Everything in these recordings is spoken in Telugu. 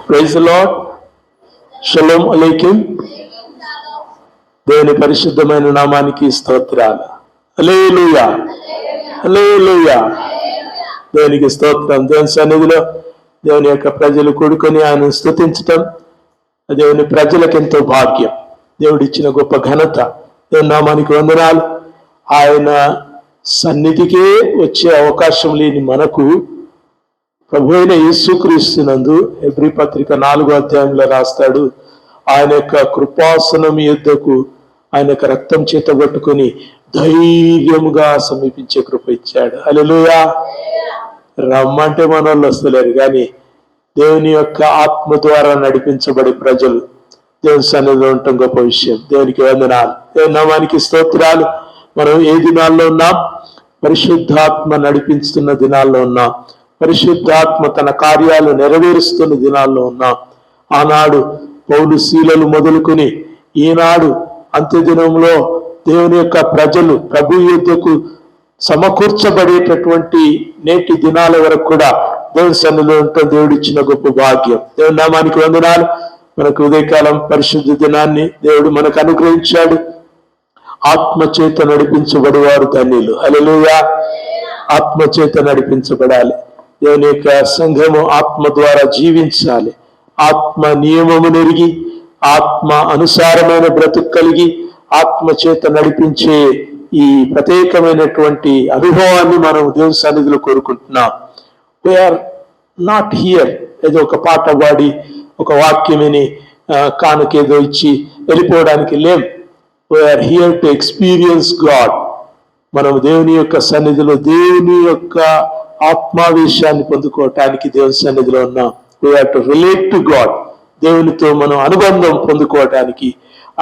Praise the lord. షలోమ్ అలైకుం. దేవుని పరిశుద్ధమైన నామానికి స్తోత్రాలు. హల్లెలూయా, హల్లెలూయా. దేవునికి స్తోత్రం. దేవుని సన్నిధిలో దేవుని యొక్క ప్రజలు కూడుకొని ఆయన స్తుతించటం దేవుని ప్రజలకు ఎంతో భాగ్యం. దేవుడిచ్చిన గొప్ప ఘనత. దేవుని నామానికి వందనాలు. ఆయన సన్నిధికే వచ్చే అవకాశం లేని మనకు ప్రభు అయిన యేసుక్రీస్తునందు హెబ్రీ పత్రిక 4వ అధ్యాయంలో రాస్తాడు, ఆయన యొక్క కృపాసనం యుద్ధకు ఆయన యొక్క రక్తం చేతబట్టుకుని ధైర్యముగా సమీపించే కృప ఇచ్చాడు. హల్లెలూయా. రమ్మంటే మన వాళ్ళు వస్తలేరు, కానీ దేవుని యొక్క ఆత్మ ద్వారా నడిపించబడే ప్రజలు దేవుని సన్నిధిలో ఉండటం గొప్ప విషయం. దేవునికి వందనాలు. దేవుని నామానికి స్తోత్రాలు. మనం ఏ దినాల్లో ఉన్నాం? పరిశుద్ధాత్మ నడిపిస్తున్న దినాల్లో ఉన్నాం. పరిశుద్ధాత్మ తన కార్యాలు నెరవేరుస్తున్న దినాల్లో ఉన్నాం. ఆనాడు పౌలు శీలలు మొదలుకొని ఈనాడు అంత్యదినంలో దేవుని యొక్క ప్రజలు ప్రభు యుద్ధకు సమకూర్చబడేటటువంటి నేటి దినాల వరకు కూడా దేవుని సన్నిధిలో ఉండటం దేవుడిచ్చిన గొప్ప భాగ్యం. దేవుని నామానికి వందనాలు. మనకు ఉదయకాలం పరిశుద్ధ దినాన్ని దేవుడు మనకు అనుగ్రహించాడు. ఆత్మచేత నడిపించబడేవారు ధన్యులు. హల్లెలూయా. ఆత్మచేత నడిపించబడాలి. దేవుని యొక్క సంఘము ఆత్మ ద్వారా జీవించాలి. ఆత్మ నియమము నెరిగి ఆత్మ అనుసారమైన బ్రతుకు కలిగి ఆత్మ చేత నడిపించే ఈ ప్రత్యేకమైనటువంటి అనుభవాన్ని మనం దేవుని సన్నిధిలో కోరుకుంటున్నాం. వీఆర్ నాట్ హియర్ ఏదో ఒక పాట పాడి ఒక వాక్యమని కానుకేదో ఇచ్చి వెళ్ళిపోవడానికి లేం. We're here to experience God. మనం దేవుని యొక్క సన్నిధిలో దేవుని యొక్క ఆత్మావేశాన్ని పొందుకోవటానికి దేవుని సన్నిధిలో ఉన్నాం. We have to relate to God. దేవునితో మనం అనుబంధం పొందుకోవటానికి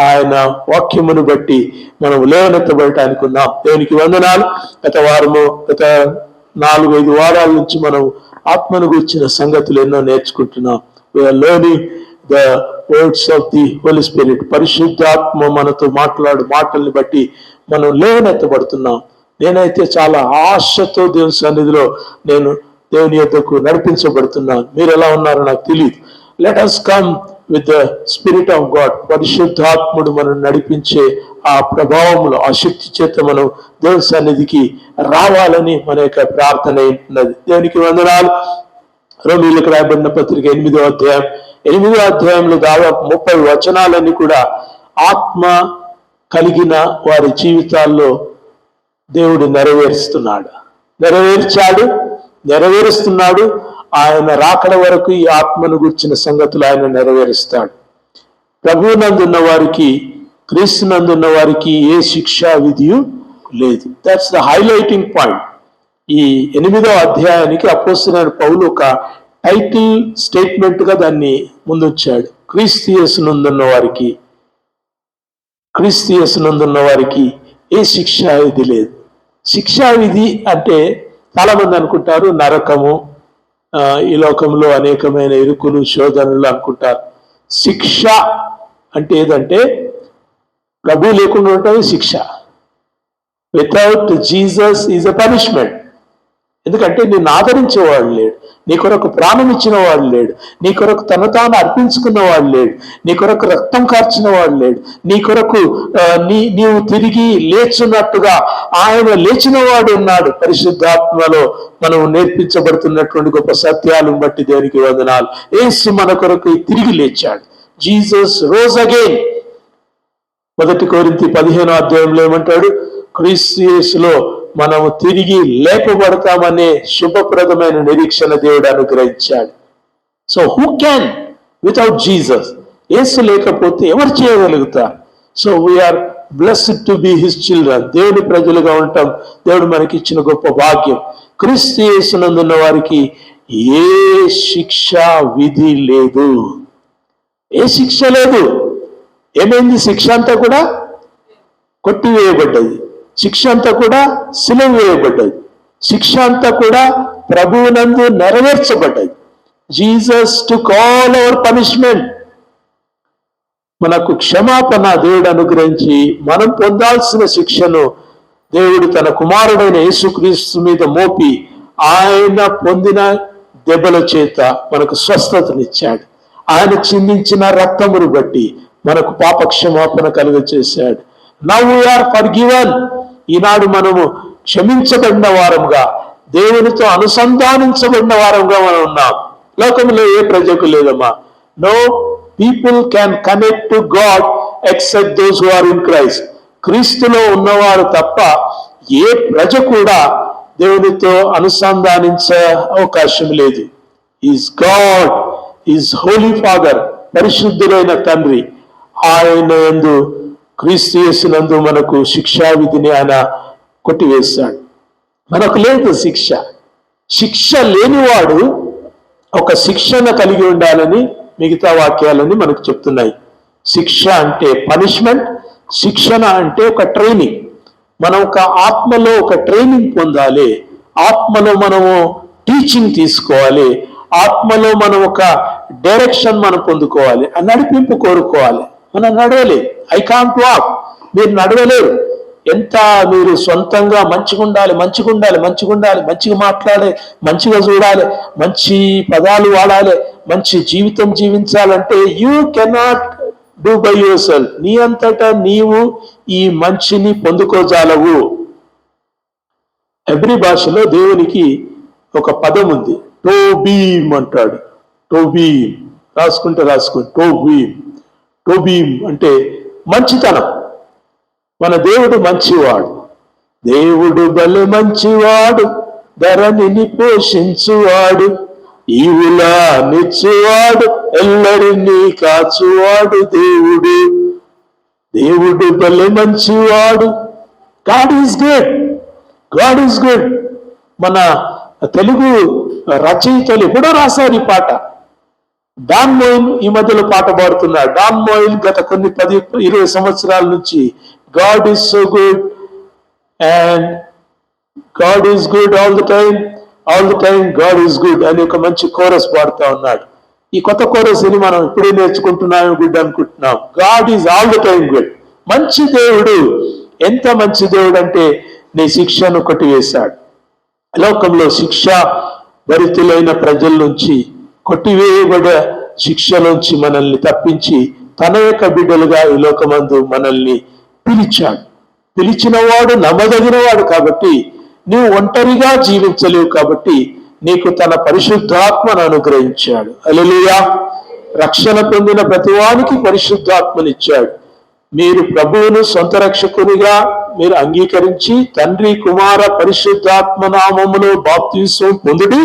ఆయన వాక్యమును బట్టి మనం లేవనెత్తబడటానికి ఉన్నాం. దేవునికి వందనాలు. గత 4-5 వారాల నుంచి మనం ఆత్మను గురించిన సంగతులు ఎన్నో నేర్చుకుంటున్నాం. We're learning the words of the Holi Spirit. పరిశుద్ధాత్మ మనతో మాట్లాడు మాటల్ని బట్టి మనం లేవనెత్తబడుతున్నాం. నేనైతే చాలా ఆశతో దేవుని సన్నిధిలో నేను దేవుని యొద్దకు నడిపించబడుతున్నాను. మీరు ఎలా ఉన్నారో నాకు తెలియదు. Let us come with the spirit of God. పరిశుద్ధాత్ముడు మనం నడిపించే ఆ ప్రభావములో ఆ శక్తి చేత మనం దేవుని సన్నిధికి రావాలని మన యొక్క ప్రార్థన ఉన్నది. దేవునికి వందనాలు. రోమీయులకు రాయబడిన పత్రిక 8వ అధ్యాయంలో దాదాపు 30 వచనాలన్నీ కూడా ఆత్మ కలిగిన వారి జీవితాల్లో దేవుడు నెరవేరుస్తున్నాడు. ఆయన రాకడ వరకు ఈ ఆత్మను గుర్చిన సంగతులు ఆయన నెరవేరుస్తాడు. ప్రభువునందున్న వారికి, క్రీస్తునందున్న వారికి ఏ శిక్షా విధియు లేదు. That's the highlighting point. ఈ 8వ అధ్యాయానికి అపోస్తలుడైన పౌలు ఒక టైటిల్ స్టేట్మెంట్ గా దాన్ని ముందుంచాడు. క్రీస్తు యేసునందున్న వారికి ఏ శిక్షా విధి లేదు. శిక్షా విధి అంటే చాలా మంది అనుకుంటారు నరకము, ఈ లోకంలో అనేకమైన ఇరుకులు శోధనలు అనుకుంటారు. శిక్ష అంటే ఏదంటే ప్రభు లేకుండా ఉంటుంది శిక్ష. Without Jesus is a punishment. ఎందుకంటే నిన్ను ఆదరించేవాడు లేడు, నీ కొరకు ప్రాణం ఇచ్చిన వాడు లేడు, నీ కొరకు తను తాను అర్పించుకున్న వాడు లేడు, నీ కొరకు రక్తం కార్చిన వాడు లేడు, నీ కొరకు నీవు తిరిగి లేచున్నట్టుగా ఆయన లేచిన వాడు ఉన్నాడు. పరిశుద్ధాత్మలో మనం నేర్పించబడుతున్నటువంటి గొప్ప సత్యాలను బట్టి దేవునికి వందనాలు. యేసు మన కొరకు తిరిగి లేచాడు. Jesus rose again. 1 కొరింథీ 15వ అధ్యాయంలో ఏమంటాడు? క్రీస్తు యేసులో మనము తిరిగి లేపబడతామనే శుభప్రదమైన నిరీక్షణ దేవుడు అనుగ్రహించాడు. So who can without Jesus? యేసు లేకపోతే ఎవరు చేయగలుగుతారు? So we are blessed to be his children. దేవుని ప్రజలుగా ఉంటాం. దేవుడు మనకి ఇచ్చిన గొప్ప భాగ్యం. క్రీస్తు యేసునందున్న వారికి ఏ శిక్షా విధి లేదు. ఏ శిక్ష లేదు. ఏమైంది? శిక్ష అంతా కూడా కొట్టివేయబడ్డది. శిక్ష అంతా కూడా సిలువ వేయబడ్డది. శిక్ష అంతా కూడా ప్రభువునందు నెరవేర్చబడ్డది. Jesus took all our punishment. మనకు క్షమాపణ దేవుడు అనుగ్రహించి మనం పొందాల్సిన శిక్షను దేవుడు తన కుమారుడైన యేసుక్రీస్తు మీద మోపి ఆయన పొందిన దెబ్బల చేత మనకు స్వస్థతనిచ్చాడు. ఆయన చిందించిన రక్తమును బట్టి మనకు పాపక్షమాపణ కలుగచేశాడు. Now we are forgiven. ఈనాడు మనము క్షమించబడిన వారంగా, దేవునితో అనుసంధానించబడిన వారంగా మనం ఉన్నాం. లోకంలో ఏ ప్రజకు లేదమ్మా. No people can connect to God except those who are in Christ. క్రీస్తులో ఉన్నవారు తప్ప ఏ ప్రజ కూడా దేవునితో అనుసంధానించే అవకాశం లేదు. Is God, is holy father, పరిశుద్ధులైన తండ్రి. ఆయన యందు, క్రీస్తు యేసునందు మనకు శిక్షా విధిని ఆయన కొట్టివేశాడు. మనకు లేదు శిక్ష. శిక్ష లేనివాడు ఒక శిక్షణ కలిగి ఉండాలని మిగతా వాక్యాలని మనకు చెప్తున్నాయి. శిక్ష అంటే పనిష్మెంట్, శిక్షణ అంటే ఒక ట్రైనింగ్. మనం ఒక ఆత్మలో ఒక ట్రైనింగ్ పొందాలి, ఆత్మలో మనము టీచింగ్ తీసుకోవాలి, ఆత్మలో మనం ఒక డైరెక్షన్ మనం పొందుకోవాలి, ఆ నడిపింపు కోరుకోవాలి. మనం నడవలేదు. I can't walk. మీరు నడవలేరు. ఎంత మీరు సొంతంగా మంచిగా ఉండాలి, మంచిగా ఉండాలి, మంచిగా ఉండాలి, మంచిగా మాట్లాడాలి, మంచిగా చూడాలి, మంచి పదాలు వాడాలి, మంచి జీవితం జీవించాలంటే you cannot do by yourself. నీ అంతటా నీవు ఈ మంచిని పొందుకోజాలవు. ఎబ్రి భాషలో దేవునికి ఒక పదం ఉంది, టోబీమ్ అంటాడు. టోబీమ్ రాసుకుంటే టోబీమ్. టోబీమ్ అంటే మంచితనం. మన దేవుడు మంచివాడు. దేవుడు బలి మంచివాడు, ధరణిని పోషించువాడు, ఈవులా నిచ్చువాడు, ఎల్లరినీ కాచువాడు దేవుడు. దేవుడు బలి మంచివాడు. God is good. God is good. మన తెలుగు రచయితలు ఎప్పుడో రాశారు ఈ పాట. డాన్ మోయిన్ ఈ మధ్యలో పాట పాడుతున్నాడు. డాన్ మోయిన్ గత కొన్ని 10-20 సంవత్సరాల నుంచి God is so good and God is good all the time God is good అని ఒక మంచి కోరస్ పాడుతూ ఉన్నాడు. ఈ కొత్త కోరస్ ని మనం ఇప్పుడే నేర్చుకుంటున్నాము, గుడ్ అనుకుంటున్నాం. God is all the time good. మంచి దేవుడు. ఎంత మంచి దేవుడు అంటే నీ శిక్షను కొట్టివేశాడు. లోకంలో శిక్ష భరితులైన ప్రజల నుంచి, కొట్టివేయబడే శిక్ష నుంచి మనల్ని తప్పించి తన యొక్క బిడ్డలుగా ఈ లోకమందు మనల్ని పిలిచాడు. పిలిచిన వాడు నమ్మదగినవాడు కాబట్టి నీవు ఒంటరిగా జీవించలేవు. కాబట్టి నీకు తన పరిశుద్ధాత్మను అనుగ్రహించాడు. హల్లెలూయా. రక్షణ పొందిన ప్రతివానికి పరిశుద్ధాత్మనిచ్చాడు. మీరు ప్రభువును సొంత రక్షకునిగా మీరు అంగీకరించి తండ్రి కుమార పరిశుద్ధాత్మ నామములో బాప్తిసం పొందుడి,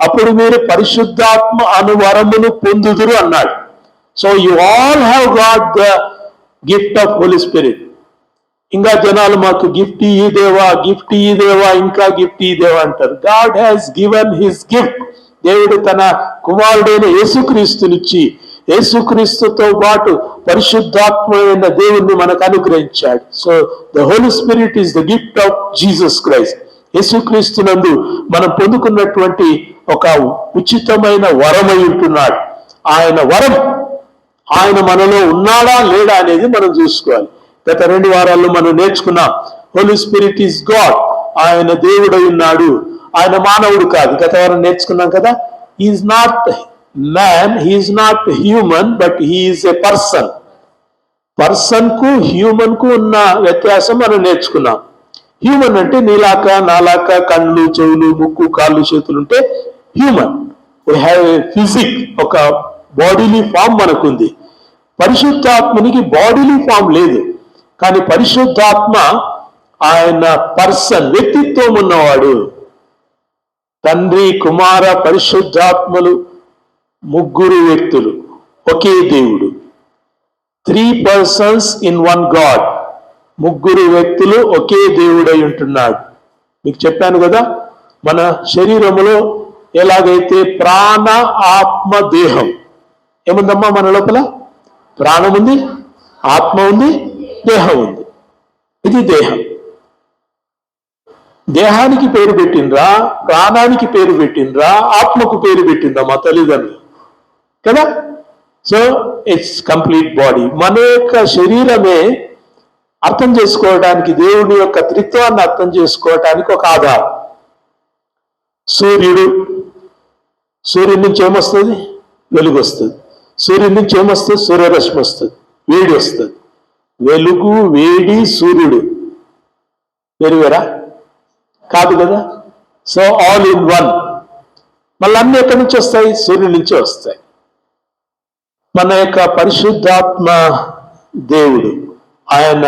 అప్పుడు మీరు పరిశుద్ధాత్మ అనువరమును పొందుదురు అన్నాడు. So you all have got the gift of Holy Spirit. ఇంకా జనాలు మాకు గిఫ్ట్ ఈ దేవా, గిఫ్ట్ ఈ దేవా, ఇంకా గిఫ్ట్ ఈ దేవా అంటారు. God has given his gift. దేవుడు తన కుమారుడైన యేసుక్రీస్తునిచ్చి యేసుక్రీస్తుతో పాటు పరిశుద్ధాత్మైన దేవుణ్ణి మనకు అనుగ్రహించాడు. So the Holi spirit is the gift of Jesus Christ. యేసుక్రీస్తునందు మనం పొందుకున్నటువంటి ఒక ఉచితమైన వరమై ఉంటున్నాడు. ఆయన వరం, ఆయన మనలో ఉన్నాడా లేడా అనేది మనం చూసుకోవాలి. గత 2 వారాల్లో మనం నేర్చుకున్నాం. Holy spirit is God. ఆయన దేవుడై ఉన్నాడు, ఆయన మానవుడు కాదు. గత వారం నేర్చుకున్నాం కదా. Is not man, he is not human, but he is a person. Person కు హ్యూమన్ కు ఉన్న వ్యత్యాసం మనం నేర్చుకున్నాం. హ్యూమన్ అంటే నీలాక నాలాక కళ్ళు చెవులు ముక్కు కాళ్ళు చేతులు ఉంటే human. We have a physique, ఒక బాడీలీ ఫామ్ మనకుంది. పరిశుద్ధాత్మనికి బాడీలీ ఫామ్ లేదు. కానీ పరిశుద్ధాత్మ ఆయన పర్సన్, వ్యక్తిత్వం ఉన్నవాడు. తండ్రి కుమార పరిశుద్ధాత్మలు ముగ్గురు వ్యక్తులు, ఒకే దేవుడు. 3 persons in one God. ముగ్గురు వ్యక్తులు ఒకే దేవుడై ఉంటున్నాడు. మీకు చెప్పాను కదా, మన శరీరములో ఎలాగైతే ప్రాణ ఆత్మ దేహం ఏముందమ్మా, మన లోపల ప్రాణం ఉంది, ఆత్మ ఉంది, దేహం ఉంది. ఇది దేహం. దేహానికి పేరు పెట్టిండ్రా, ప్రాణానికి పేరు పెట్టిండ్రా, ఆత్మకు పేరు పెట్టిండ్రా మా తల్లిదండ్రులు కదా. So it's complete body. మన యొక్క శరీరమే అర్థం చేసుకోవడానికి, దేవుని యొక్క త్రిత్వాన్ని అర్థం చేసుకోవడానికి ఒక ఆధారం. సూర్యుడి నుంచి ఏమొస్తుంది? వెలుగు వస్తుంది. సూర్యుడి నుంచి ఏమొస్తుంది? సూర్యరశ్మి వస్తుంది, వేడి వస్తుంది. వెలుగు, వేడి, సూర్యుడు వేరువేరా? కాదు కదా. So all in one. మళ్ళీ అన్ని ఎక్కడి నుంచి వస్తాయి? సూర్యుడి నుంచే వస్తాయి. మన యొక్క పరిశుద్ధాత్మ దేవుడు, ఆయన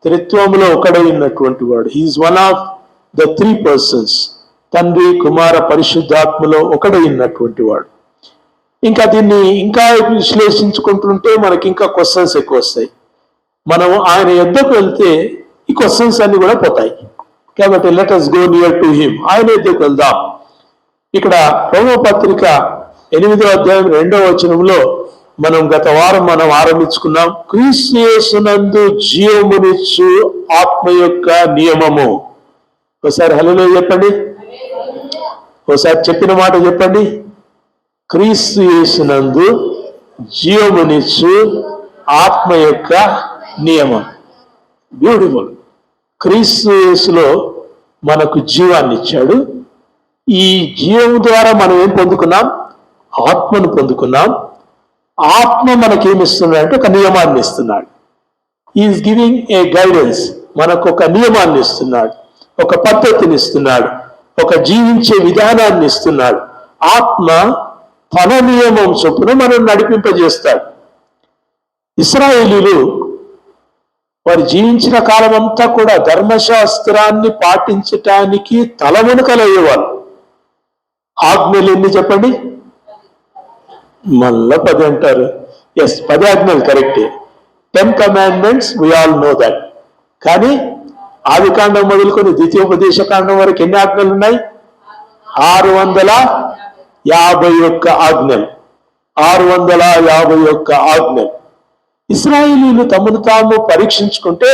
త్రిత్వంలో ఒకడై ఉన్నటువంటి వాడు. He is one of the 3 persons. తండ్రి, కుమార, పరిశుద్ధాత్మలో ఒకడై ఉన్నటువంటి వాడు. ఇంకా దీన్ని ఇంకా విశ్లేషించుకుంటుంటే మనకి ఇంకా క్వశ్చన్స్ ఎక్కువ వస్తాయి. మనం ఆయన యొద్దకు వెళ్తే ఈ క్వశ్చన్స్ అన్ని కూడా పోతాయి. కాబట్టి let us go near to him. ఆయన యొద్దకు వెళ్దాం. ఇక్కడ రోమపత్రిక 8వ అధ్యాయం 2వ వచనంలో గత వారం ఆరంభించుకున్నాం. క్రీస్తు యేసునందు జీవమునిచ్చు ఆత్మ యొక్క నియమము. ఒకసారి హల్లెలూయా చెప్పండి. ఒకసారి చెప్పిన మాట చెప్పండి. క్రీస్తు యేసునందు జీవమునిచ్చు ఆత్మ యొక్క నియమం. బ్యూటిఫుల్. క్రీస్తు యేసులో మనకు జీవాన్ని ఇచ్చాడు. ఈ జీవం ద్వారా మనం ఏం పొందుకున్నాం? ఆత్మను పొందుకున్నాం. ఆత్మ మనకేమిస్తున్నాడంటే ఒక నియమాన్ని ఇస్తున్నాడు. Is giving a guidance. మనకు ఒక నియమాన్ని ఇస్తున్నాడు, ఒక పద్ధతిని ఇస్తున్నాడు, ఒక జీవించే విధానాన్ని ఇస్తున్నాడు. ఆత్మ తన నియమం చొప్పున మనం నడిపింపజేస్తాడు. ఇశ్రాయేలీయులు వారు జీవించిన కాలం అంతా కూడా ధర్మశాస్త్రాన్ని పాటించటానికి తలమునకలయ్యేవారు. ఆజ్ఞలు ఎన్ని చెప్పండి? మళ్ళా 10 అంటారు. ఎస్, 10 ఆజ్ఞలు కరెక్టే. 10 commandments, we all know that. కానీ ఆది కాండం మొదలుకొని ద్వితీయోపదేశ కాండం వరకు ఎన్ని ఆజ్ఞలు ఉన్నాయి? 651 ఆజ్ఞలు. 651 ఆజ్ఞలు. ఇశ్రాయేలీయులు తమను తాము పరీక్షించుకుంటే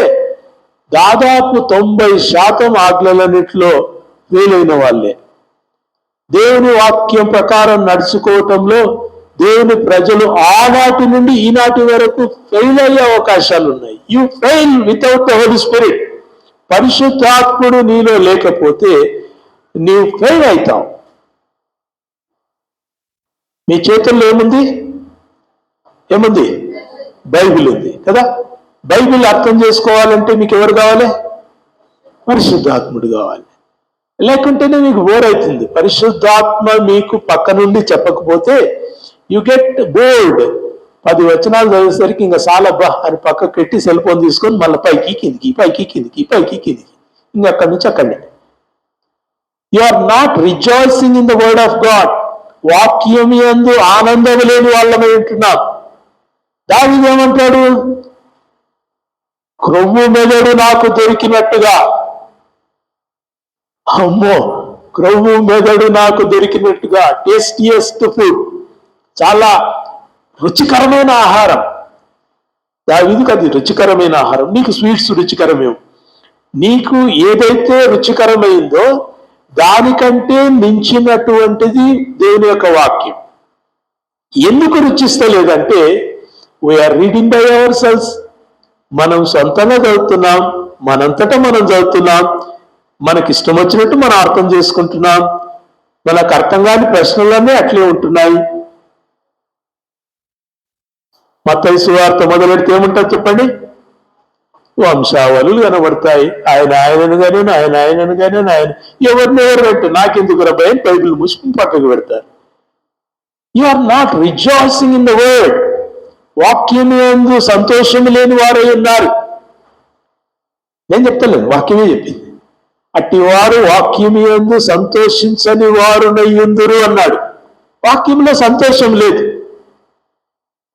దాదాపు 90% ఆజ్ఞలన్నిటిలో ఫెయిల్ వాళ్ళే. దేవుని వాక్యం ప్రకారం నడుచుకోవటంలో దేవుని ప్రజలు ఆనాటి నుండి ఈనాటి వరకు ఫెయిల్ అయ్యే అవకాశాలు ఉన్నాయి. You fail without the Holi Spirit. పరిశుద్ధాత్ముడు నీలో లేకపోతే నీవు ఫెయిల్ అవుతావు. మీ చేతుల్లో ఏముంది? బైబిల్ ఉంది కదా. బైబిల్ అర్థం చేసుకోవాలంటే మీకు ఎవరు కావాలి? పరిశుద్ధాత్ముడు కావాలి. లేకుంటేనే మీకు బోర్ అవుతుంది. పరిశుద్ధాత్మ మీకు పక్క నుండి చెప్పకపోతే యు గెట్ బోర్డ్. 10 వచనాలు చదివేసరికి ఇంకా చాలబ్బా అని పక్కకు పెట్టి సెల్ ఫోన్ తీసుకొని మళ్ళీ పైకి కిందికి, పైకి కిందికి, పైకి కిందికి, ఇంకా అక్కడి నుంచి అక్కడనే. You are not rejoicing in the word of God. వాక్యం యందు ఆనందం లేని వాళ్ళమై ఉంటున్నాం. దావీదు ఏమంటాడు? క్రొవ్వు మెదడు నాకు దొరికినట్టుగా. అమ్మో, క్రొవ్వు మెదడు నాకు దొరికినట్టుగా. టేస్టియస్ట్ ఫుడ్, చాలా రుచికరమైన ఆహారం. దావీదుకు అది రుచికరమైన ఆహారం. నీకు స్వీట్స్ రుచికరమేమో. నీకు ఏదైతే రుచికరమైందో దానికంటే మించినటువంటిది దేవుని యొక్క వాక్యం. ఎందుకు రుచిస్తలేదంటే we are reading by our selves. మనం సొంతంగా చదువుతున్నాం, మనంతటా మనం చదువుతున్నాం, మనకి ఇష్టం వచ్చినట్టు మనం అర్థం చేసుకుంటున్నాం. మనకు అర్థం కాని ప్రశ్నలన్నీ అట్లే ఉంటున్నాయి. మత్తయి సువార్త మొదలెడితే ఏముంటుంది చెప్పండి? వంశావళులు కనబడతాయి. ఆయనను కానీ ఆయన ఎవరినెవరు పెట్టు, నాకెందుకు భయం, బైబిల్ మూసుకుని పక్కకు పెడతారు. You are not rejoicing in the word. వాక్యం యందు సంతోషం లేని వారై ఉన్నారు. నేను చెప్తలేను, వాక్యమే చెప్పింది. అట్టి వారు వాక్యం యందు సంతోషించని వారునయ్యుందురు అన్నాడు. వాక్యంలో సంతోషం లేదు.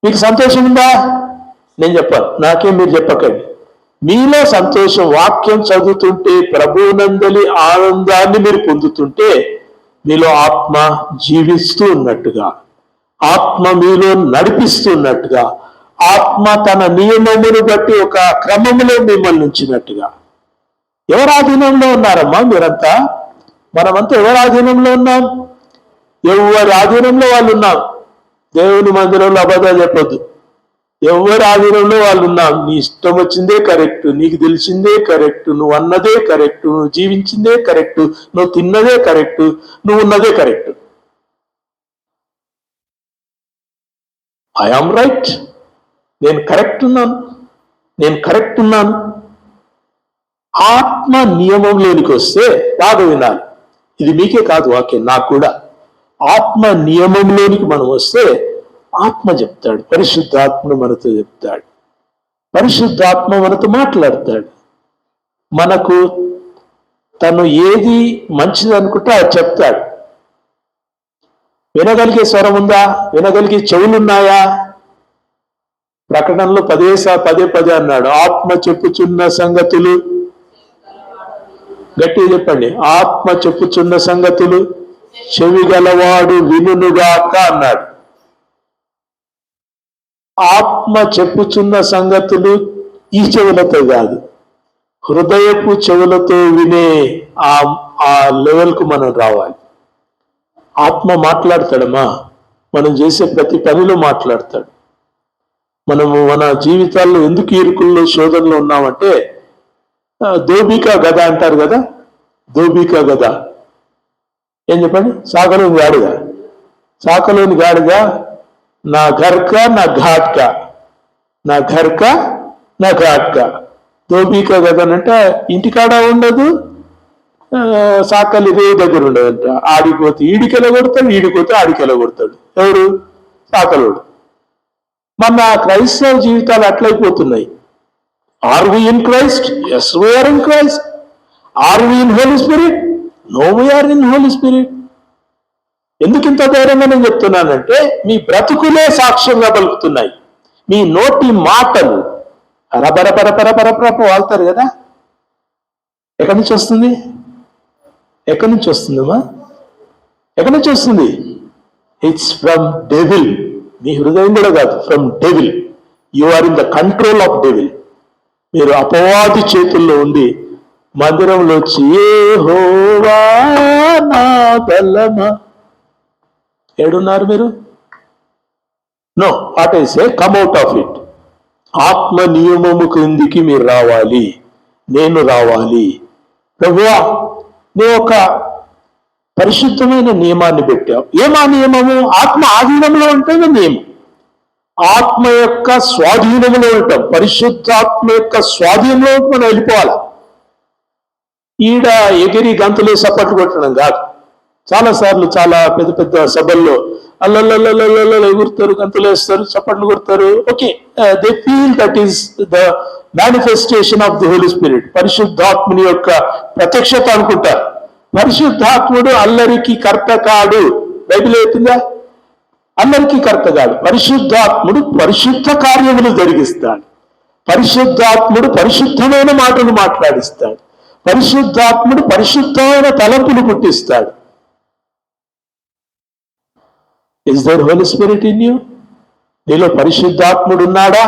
మీకు సంతోషం ఉందా? నేను చెప్పాను, నాకేం మీరు చెప్పకండి. మీలో సంతోషం, వాక్యం చదువుతుంటే ప్రభువునందలి ఆనందాన్ని మీరు పొందుతుంటే మీలో ఆత్మ జీవిస్తూ ఉన్నట్టుగా, ఆత్మ మీలో నడిపిస్తున్నట్టుగా, ఆత్మ తన నియమమును బట్టి ఒక క్రమములో మిమ్మల్ని ఉంచినట్టుగా. ఎవరి ఆధీనంలో ఉన్నారమ్మా మీరంతా? మనమంతా ఎవరి ఆధీనంలో ఉన్నాం? ఎవరి ఆధీనంలో వాళ్ళు ఉన్నాం. దేవుని మందిరంలో అబద్ధాలు చెప్పొద్దు. ఎవరి ఆధీనంలో వాళ్ళు ఉన్నాం. నీ ఇష్టం వచ్చిందే కరెక్ట్, నీకు తెలిసిందే కరెక్ట్, నువ్వు అన్నదే కరెక్ట్, నువ్వు జీవించిందే కరెక్ట్, నువ్వు తిన్నదే కరెక్ట్, నువ్వు ఉన్నదే కరెక్ట్. ఐ ఆమ్ రైట్, నేను కరెక్ట్ ఉన్నాను, నేను కరెక్ట్ ఉన్నాను. ఆత్మ నియమంలోనికి వస్తే బాగా వినాలి, ఇది మీకే కాదు వాక్యం, నాకు కూడా. ఆత్మ నియమంలోనికి మనం వస్తే ఆత్మ చెప్తాడు, పరిశుద్ధాత్మ మనతో చెప్తాడు, పరిశుద్ధాత్మ మనతో మాట్లాడతాడు. మనకు తను ఏది మంచిది అనుకుంటే అది చెప్తాడు. వినగలిగే స్వరం ఉందా? వినగలిగే చెవులున్నాయా? ప్రకటనలో పదే పదే అన్నాడు, ఆత్మ చెప్పుచున్న సంగతులు, గట్టిగా చెప్పండి, ఆత్మ చెప్పుచున్న సంగతులు చెవి గలవాడు వినుగాక అన్నాడు. ఆత్మ చెప్పుచున్న సంగతులు ఈ చెవులతో కాదు, హృదయపు చెవులతో వినే ఆ లెవెల్కు మనం రావాలి. ఆత్మ మాట్లాడతాడమ్మా, మనం చేసే ప్రతి పనిలో మాట్లాడతాడు. మనము మన జీవితాల్లో ఎందుకు ఇరుకుల్లో శోధనలో ఉన్నామంటే, దోబికా గద అంటారు కదా, దోబికా గద ఏం చెప్పండి, సాకలోని గాడిద, సాకలోని గాడిద నా ఘర్కా నా ఘాట్కా, నా ఘర్కా నా ఘాట్కా. దోబికా గదనంటే ఇంటికాడ ఉండదు, సాకలు ఇదే దగ్గర ఉండదంట. ఆడిపోతే ఈడికెల కొడతాడు, ఈడిపోతే ఆడికెల కొడతాడు. ఎవరు? సాకలోడు. మన క్రైస్తవ జీవితాలు అట్లయిపోతున్నాయి. Are we in Christ? Yes we are in Christ. Are we in holy spirit? No we are in holy spirit. ఎందుకు ఇంత ధైర్యంగా నేను చెప్తున్నానంటే, మీ బ్రతుకులే సాక్ష్యంగా పలుకుతున్నాయి. మీ నోటి మాటలు రబరబరబరబరబరప వాళ్తారు కదా, ఎక్కడి నుంచి వస్తుంది? ఎక్కడి నుంచి వస్తుందమ్మా? ఎక్కడి నుంచి వస్తుంది? It's from devil. మీ హృదయం కూడా కాదు, from devil. You are in the control of devil. మీరు అపవాది చేతుల్లో ఉండి మందిరంలో వచ్చి యెహోవా నా బలమా, ఏడున్నారు మీరు? No, what I say, come out of it. ఆత్మ నియమము క్రిందికి మీరు రావాలి, నేను రావాలి. ప్రభువా, నువ్వు ఒక పరిశుద్ధమైన నియమాన్ని పెట్టావు. ఏమా నియమము? ఆత్మ ఆధీనంలో ఉంటేనే నియమం. ఆత్మ యొక్క స్వాధీనంలో ఉంటాం. పరిశుద్ధాత్మ యొక్క స్వాధీనంలో మనం వెళ్ళిపోవాలి. ఈడ ఎగిరి గంతులు సపట్లు కొట్టడం కాదు. చాలాసార్లు చాలా పెద్ద పెద్ద సభల్లో అల్లల్లల్లల్లల్ల ఎగురుతారు, గంతులు వేస్తారు, చప్పట్లు కొడతారు. Okay, they feel that is the manifestation of the Holi spirit, పరిశుద్ధాత్ముని యొక్క ప్రత్యక్షత అనుకుంటారు. పరిశుద్ధాత్ముడు అల్లరికి కర్త కాడు. బైబిల్ చెప్పిందా? అల్లరికి కర్త కాడు. పరిశుద్ధాత్ముడు పరిశుద్ధ కార్యములు జరిగిస్తాడు. పరిశుద్ధాత్ముడు పరిశుద్ధమైన మాటలు మాట్లాడిస్తాడు. పరిశుద్ధాత్ముడు పరిశుద్ధమైన తలంపులు పుట్టిస్తాడు. Is there holy spirit in you? నీలో పరిశుద్ధాత్ముడు ఉన్నాడా?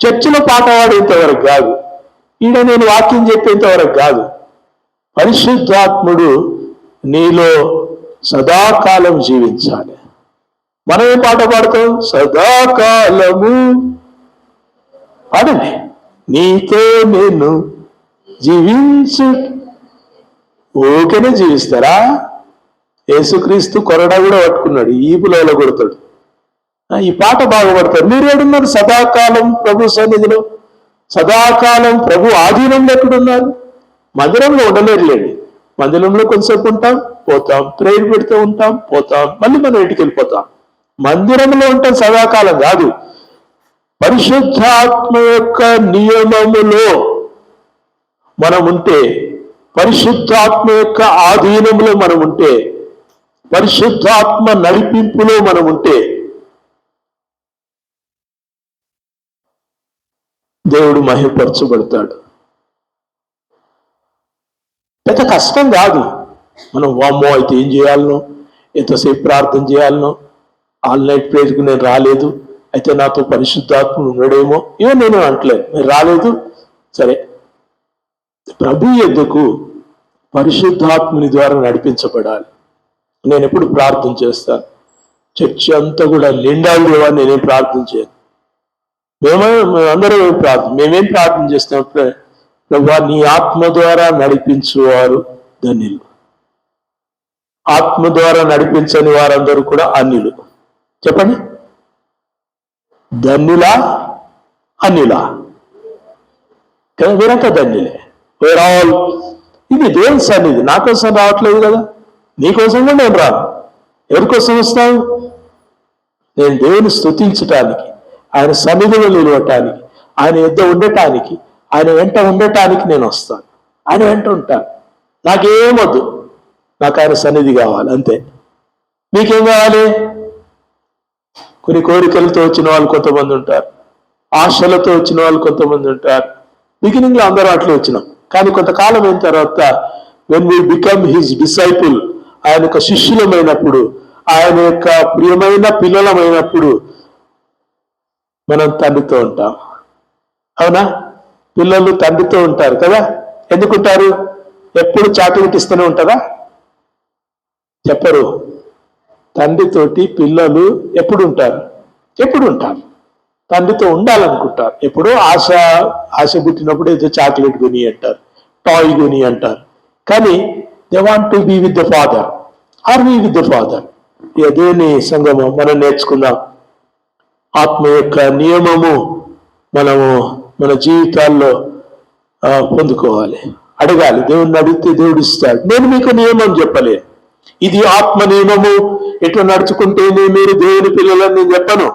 చర్చిలో పాట పాడేంతవరకు కాదు, ఈడ నేను వాక్యం చెప్పేంతవరకు కాదు. పరిశుద్ధాత్ముడు నీలో సదాకాలం జీవించాలి. మనం ఏం పాట పాడతాం? సదాకాలము పాడండి. నీతో నేను జీవించు. ఓకేనే జీవిస్తారా? యేసుక్రీస్తు కొరడా కూడా పట్టుకున్నాడు, ఈపులలో కొడతాడు. ఈ పాట బాగుపడతారు. మీరు ఏడున్నారు? సదాకాలం ప్రభు సన్నిధిలో, సదాకాలం ప్రభు ఆధీనంలో ఎక్కడున్నారు? మందిరంలో ఉండలేరులేండి. మందిరంలో కొంతసేపు ఉంటాం, పోతాం, ప్రేయర్ పెడుతూ ఉంటాం, పోతాం, మళ్ళీ మనం ఇంటికి వెళ్ళిపోతాం. మందిరంలో ఉంటాం సదాకాలం కాదు. పరిశుద్ధాత్మ యొక్క నియమములో మనం ఉంటే, పరిశుద్ధాత్మ యొక్క ఆధీనంలో మనం ఉంటే, పరిశుద్ధాత్మ నడిపింపులో మనం ఉంటే దేవుడు మహిమపరచబడతాడు. పెద్ద కష్టం కాదు. మనం వామ్మో అయితే ఏం చేయాలనో, ఎంతసేపు ప్రార్థన చేయాలనో, ఆల్ నైట్ ప్రేయర్కి నేను రాలేదు, అయితే నాతో పరిశుద్ధాత్మ ఉన్నాడేమో, ఏమో నేను అంటలేదు, మీరు రాలేదు సరే. ప్రభు యొద్దకు పరిశుద్ధాత్ముని ద్వారా నడిపించబడాలి. నేను ఎప్పుడు ప్రార్థన చేస్తాను, చర్చి అంతా కూడా నిండాలి దేవా, నేనేం ప్రార్థన చేయను. మేమందరం మేమేం ప్రార్థన చేస్తాం? ప్రభువా, నీ ఆత్మ ద్వారా నడిపించువారు ధన్యులు. ఆత్మ ద్వారా నడిపించని వారందరూ కూడా అన్యులు. చెప్పండి, ధన్యులా అన్యులా? కదా, మీరంతా ధన్యులే. Wear all. ఇది దేవుని సన్నిధి. నా కోసం రావట్లేదు కదా, నీకోసం కూడా నేను రాను. ఎవరికోసం వస్తావు? నేను దేవుని స్తుతించటానికి, ఆయన సన్నిధిలో నిలవటానికి, ఆయన యుద్ధ ఉండటానికి, ఆయన వెంట ఉండటానికి నేను వస్తాను. ఆయన వెంట ఉంటాను. నాకేమొద్దు, నాకు ఆయన సన్నిధి కావాలి, అంతే. మీకేం కావాలి? కొన్ని కోరికలతో వచ్చిన వాళ్ళు కొంతమంది ఉంటారు, ఆశలతో వచ్చిన వాళ్ళు కొంతమంది ఉంటారు. బిగినింగ్ లో అందరూ అట్లా వచ్చినాం, కానీ కొంతకాలం అయిన తర్వాత when we become his disciple, ఆయన యొక్క శిష్యులమైనప్పుడు, ఆయన యొక్క ప్రియమైన పిల్లలమైనప్పుడు మనం తండ్రితో ఉంటాం. అవునా? పిల్లలు తండ్రితో ఉంటారు కదా. ఎందుకుంటారు? ఎప్పుడు చాక్లెట్ ఇస్తూనే ఉంటారా? చెప్పరు. తండ్రితోటి పిల్లలు ఎప్పుడు ఉంటారు? ఎప్పుడు ఉంటారు? తండ్రితో ఉండాలనుకుంటారు. ఎప్పుడో ఆశ పుట్టినప్పుడు ఏదో చాక్లెట్ కొని అంటారు, టాయ్ కొని అంటారు. కానీ they want to be with the Father or be with the Father. దేవుని సంగమం మనం నేర్చుకుందాం. ఆత్మ యొక్క నియమము మనము మన జీవితాల్లో పొందుకోవాలి. అడగాలి. దేవుణ్ణి అడిగితే దేవుడు ఇస్తాడు. నేను మీకు నియమం చెప్పలే, ఇది ఆత్మ నియమము, ఎట్లా నడుచుకుంటేనే మీరు దేవుని పిల్లలని నేను చెప్పను.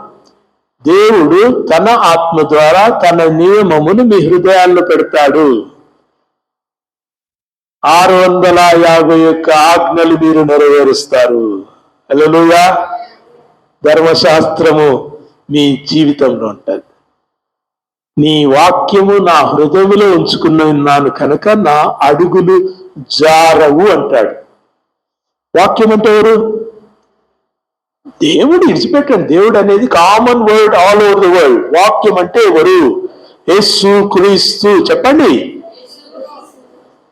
దేవుడు తన ఆత్మ ద్వారా తన నియమమును మీ హృదయాల్లో పెడతాడు. 650 ఆజ్ఞలు మీరు నెరవేరుస్తారు. హల్లెలూయా. ధర్మశాస్త్రము మీ జీవితంలో ఉంటుంది. నీ వాక్యము నా హృదయములో ఉంచుకున్నాను కనుక నా అడుగులు జారవు అంటాడు. వాక్యం అంటే ఎవరు? దేవుడు. ఇడిచిపెట్టండి, దేవుడు అనేది common word all over the world. వాక్యం అంటే ఎవరు? యేసు క్రీస్తు. చెప్పండి,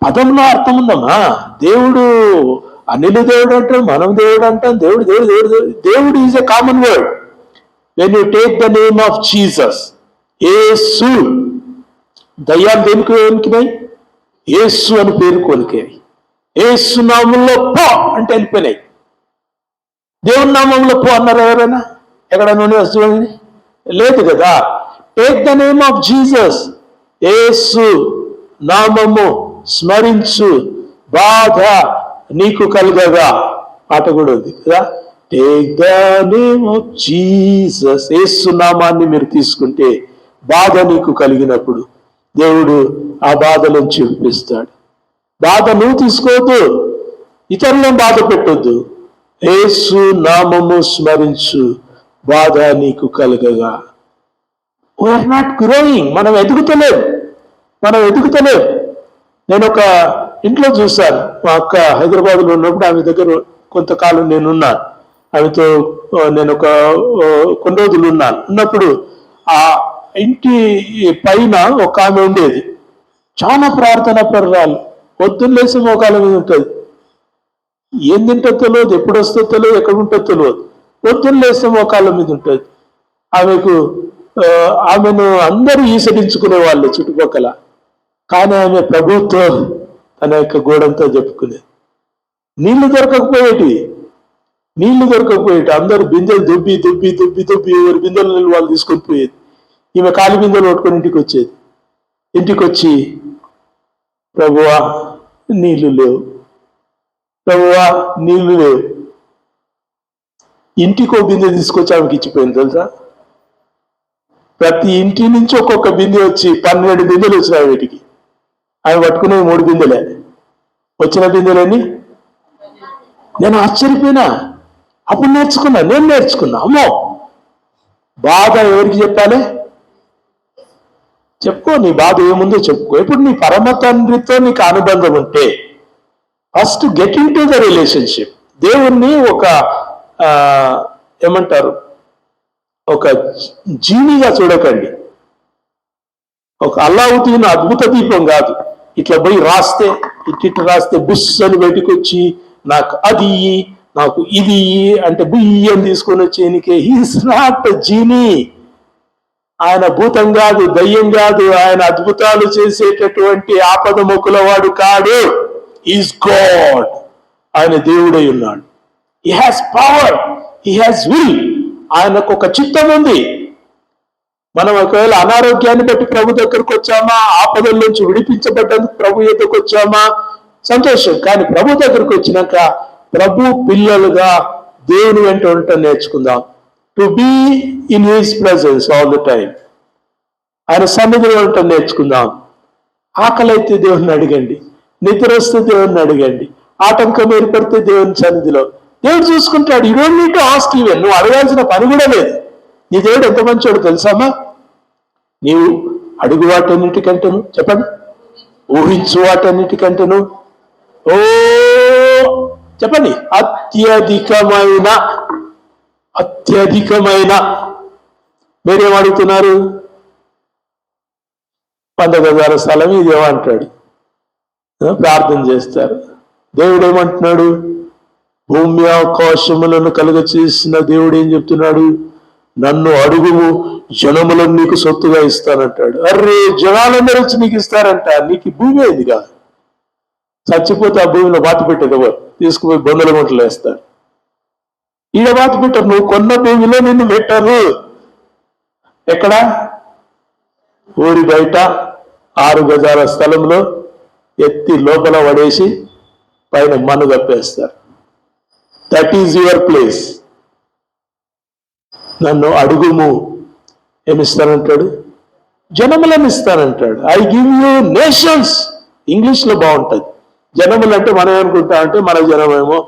పదంలో అర్థం ఉందమ్మా. దేవుడు అన్నిలు దేవుడు అంటాం, మనం దేవుడు అంటాం. దేవుడు దేవుడు దేవుడు దేవుడు is a common word. When you take the name of Jesus, యేసు, దయ్యాలు దేనికి వణికినాయి? యేసు అని పేరు కొనికాయి. యేసు నామంలో పో అంటే వెళ్ళిపోయినాయి. దేవుని నామంలో పో అన్నారు ఎవరైనా? ఎక్కడైనా వస్తుంది? లేదు కదా. Take the name of Jesus, యేసు నామము స్మరించు, బాధ నీకు కలుగగా. పాట కూడా ఉంది కదా. Take the name of Jesus. యేసు నామాన్ని మీరు తీసుకుంటే బాధ నీకు కలిగినప్పుడు దేవుడు ఆ బాధలను చూపిస్తాడు. బాధ నువ్వు తీసుకోవద్దు, ఇతరులను బాధ పెట్టొద్దు. యేసు నామము స్మరించు, బాధ నీకు కలగగా. We are not growing. మనం ఎదుగుతలేం. నేను ఒక ఇంట్లో చూశాను. మా అక్క హైదరాబాద్లో ఉన్నప్పుడు ఆమె దగ్గర కొంతకాలం నేనున్నాను. ఆమెతో నేను కొన్ని రోజులు ఉన్నప్పుడు ఆ ఇంటి పైన ఒక ఆమె ఉండేది. చాలా ప్రార్థన పరురాలు. పొద్దున్న లేసి మోకాల మీద ఉంటుంది. ఏం తింటో తెలియదు, ఎప్పుడు వస్తో తెలియదు, ఎక్కడ ఉంటో తెలియదు. పొద్దున్న లేస్తే మోకాళ్ళ మీద ఉంటుంది. ఆమెను అందరూ ఈసడించుకునే వాళ్ళు చుట్టుపక్కల. కానీ ఆమె ప్రభుత్వం తన యొక్క గోడంతో చెప్పుకునేది. నీళ్లు దొరకకపోయేటి, అందరూ బిందెలు దుబ్బి ఎవరి బిందెల నీళ్ళు వాళ్ళు తీసుకొని పోయేది. ఈమె కాలి బిందెలు పట్టుకొని ఇంటికి వచ్చి ప్రభువా నీళ్లు లేవు, ఇంటికి ఒక బిందె తీసుకొచ్చి ఆమెకి ఇచ్చిపోయింది తెలుసా. ప్రతి ఇంటి నుంచి ఒక్కొక్క బిందె వచ్చి 12 బిందెలు వచ్చినాయి వీటికి. ఆమె పట్టుకునేవి 3 బిందెలే. వచ్చిన బిందెలని నేను ఆశ్చర్యపోయినా. అప్పుడు నేను నేర్చుకున్నా. అమ్మో, బాధ ఎవరికి చెప్పాలి? చెప్పుకో, నీ బాధ ఏముందో చెప్పుకో. ఇప్పుడు నీ పరమ తండ్రితో నీకు అనుబంధం ఉంటే first get in to the relationship. దేవుణ్ణి ఒక జీవిగా చూడకండి. ఒక అల్లావుద్దీన్ అద్భుత దీపం కాదు. ఇట్లా పోయి రాస్తే రాస్తే బుస్ అని బయటకు వచ్చి నాకు అది ఇయ్యి, నాకు ఇది ఇయ్యి అంటే బుయ్యి అని తీసుకొని వచ్చేనికే. He's not genie. ఆయన భూతం కాదు, దయ్యం కాదు, ఆయన అద్భుతాలు చేసేటటువంటి ఆపద మొక్కుల వాడు కాడు. Is God. ఆయన దేవుడై ఉన్నాడు. He has power, he has will. ఆయనకు ఒక చిత్తం ఉంది. మనం ఒకవేళ అనారోగ్యాన్ని బట్టి ప్రభు దగ్గరకు వచ్చామా, ఆపదల నుంచి విడిపించబడ్డందుకు ప్రభు దగ్గరకు వచ్చామా, సంతోషం. కానీ ప్రభు దగ్గరకు వచ్చినాక ప్రభు పిల్లలుగా దేవుని వెంట ఉండటం నేర్చుకుందాం. To be in his presence all the time. ఆయన సన్నిధిలో ఉండటం నేర్చుకుందాం. ఆకలి అయితే దేవుడిని అడగండి, నిద్ర వస్తే దేవుడిని అడగండి, ఆటంకం ఏర్పడితే దేవుని సన్నిధిలో దేవుడు చూసుకుంటాడు. You don't need to ask even. నువ్వు అడగాల్సిన పని కూడా లేదు. నీ దేవుడు ఎంత మంచోడు తెలుసామా? నీవు అడుగు వాటన్నిటికంటేను, చెప్పండి, ఊహించు వాటన్నిటికంటేను, ఓ చెప్పండి, అత్యధికమైన మీరేం అడుగుతున్నారు? 100 గజాల స్థలం ఇదేమంటాడు, ప్రార్థన చేస్తారు. దేవుడు ఏమంటున్నాడు? భూమి ఆకాశములను కలుగ చేసిన దేవుడు ఏం చెప్తున్నాడు? నన్ను అడుగుము, జనములను నీకు సొత్తుగా ఇస్తానంటాడు. అర్రే, జనాలందరూ వచ్చి నీకు ఇస్తారంట. నీకు భూమి అయింది కాదు. చచ్చిపోతే ఆ భూమిలో బాత పెట్టేది ఎవరు? తీసుకుపోయి బొందల గుంటలు వేస్తారు. ఈడ బాత పెట్టరు. నువ్వు కొన్న భూమిలో నిన్ను పెట్టరు. ఎక్కడ? ఊరి బయట 6 గజాల స్థలంలో ఎత్తి లోపల పడేసి పైన మన్ను కప్పేస్తారు. That is your place. నన్ను అడుగుము, ఏమిస్తానంటాడు? జనములను ఇస్తానంటాడు. I give you nations. ఇంగ్లీష్లో బాగుంటుంది. జనములు అంటే మనం ఏమనుకుంటా అంటే మన జనమేమో,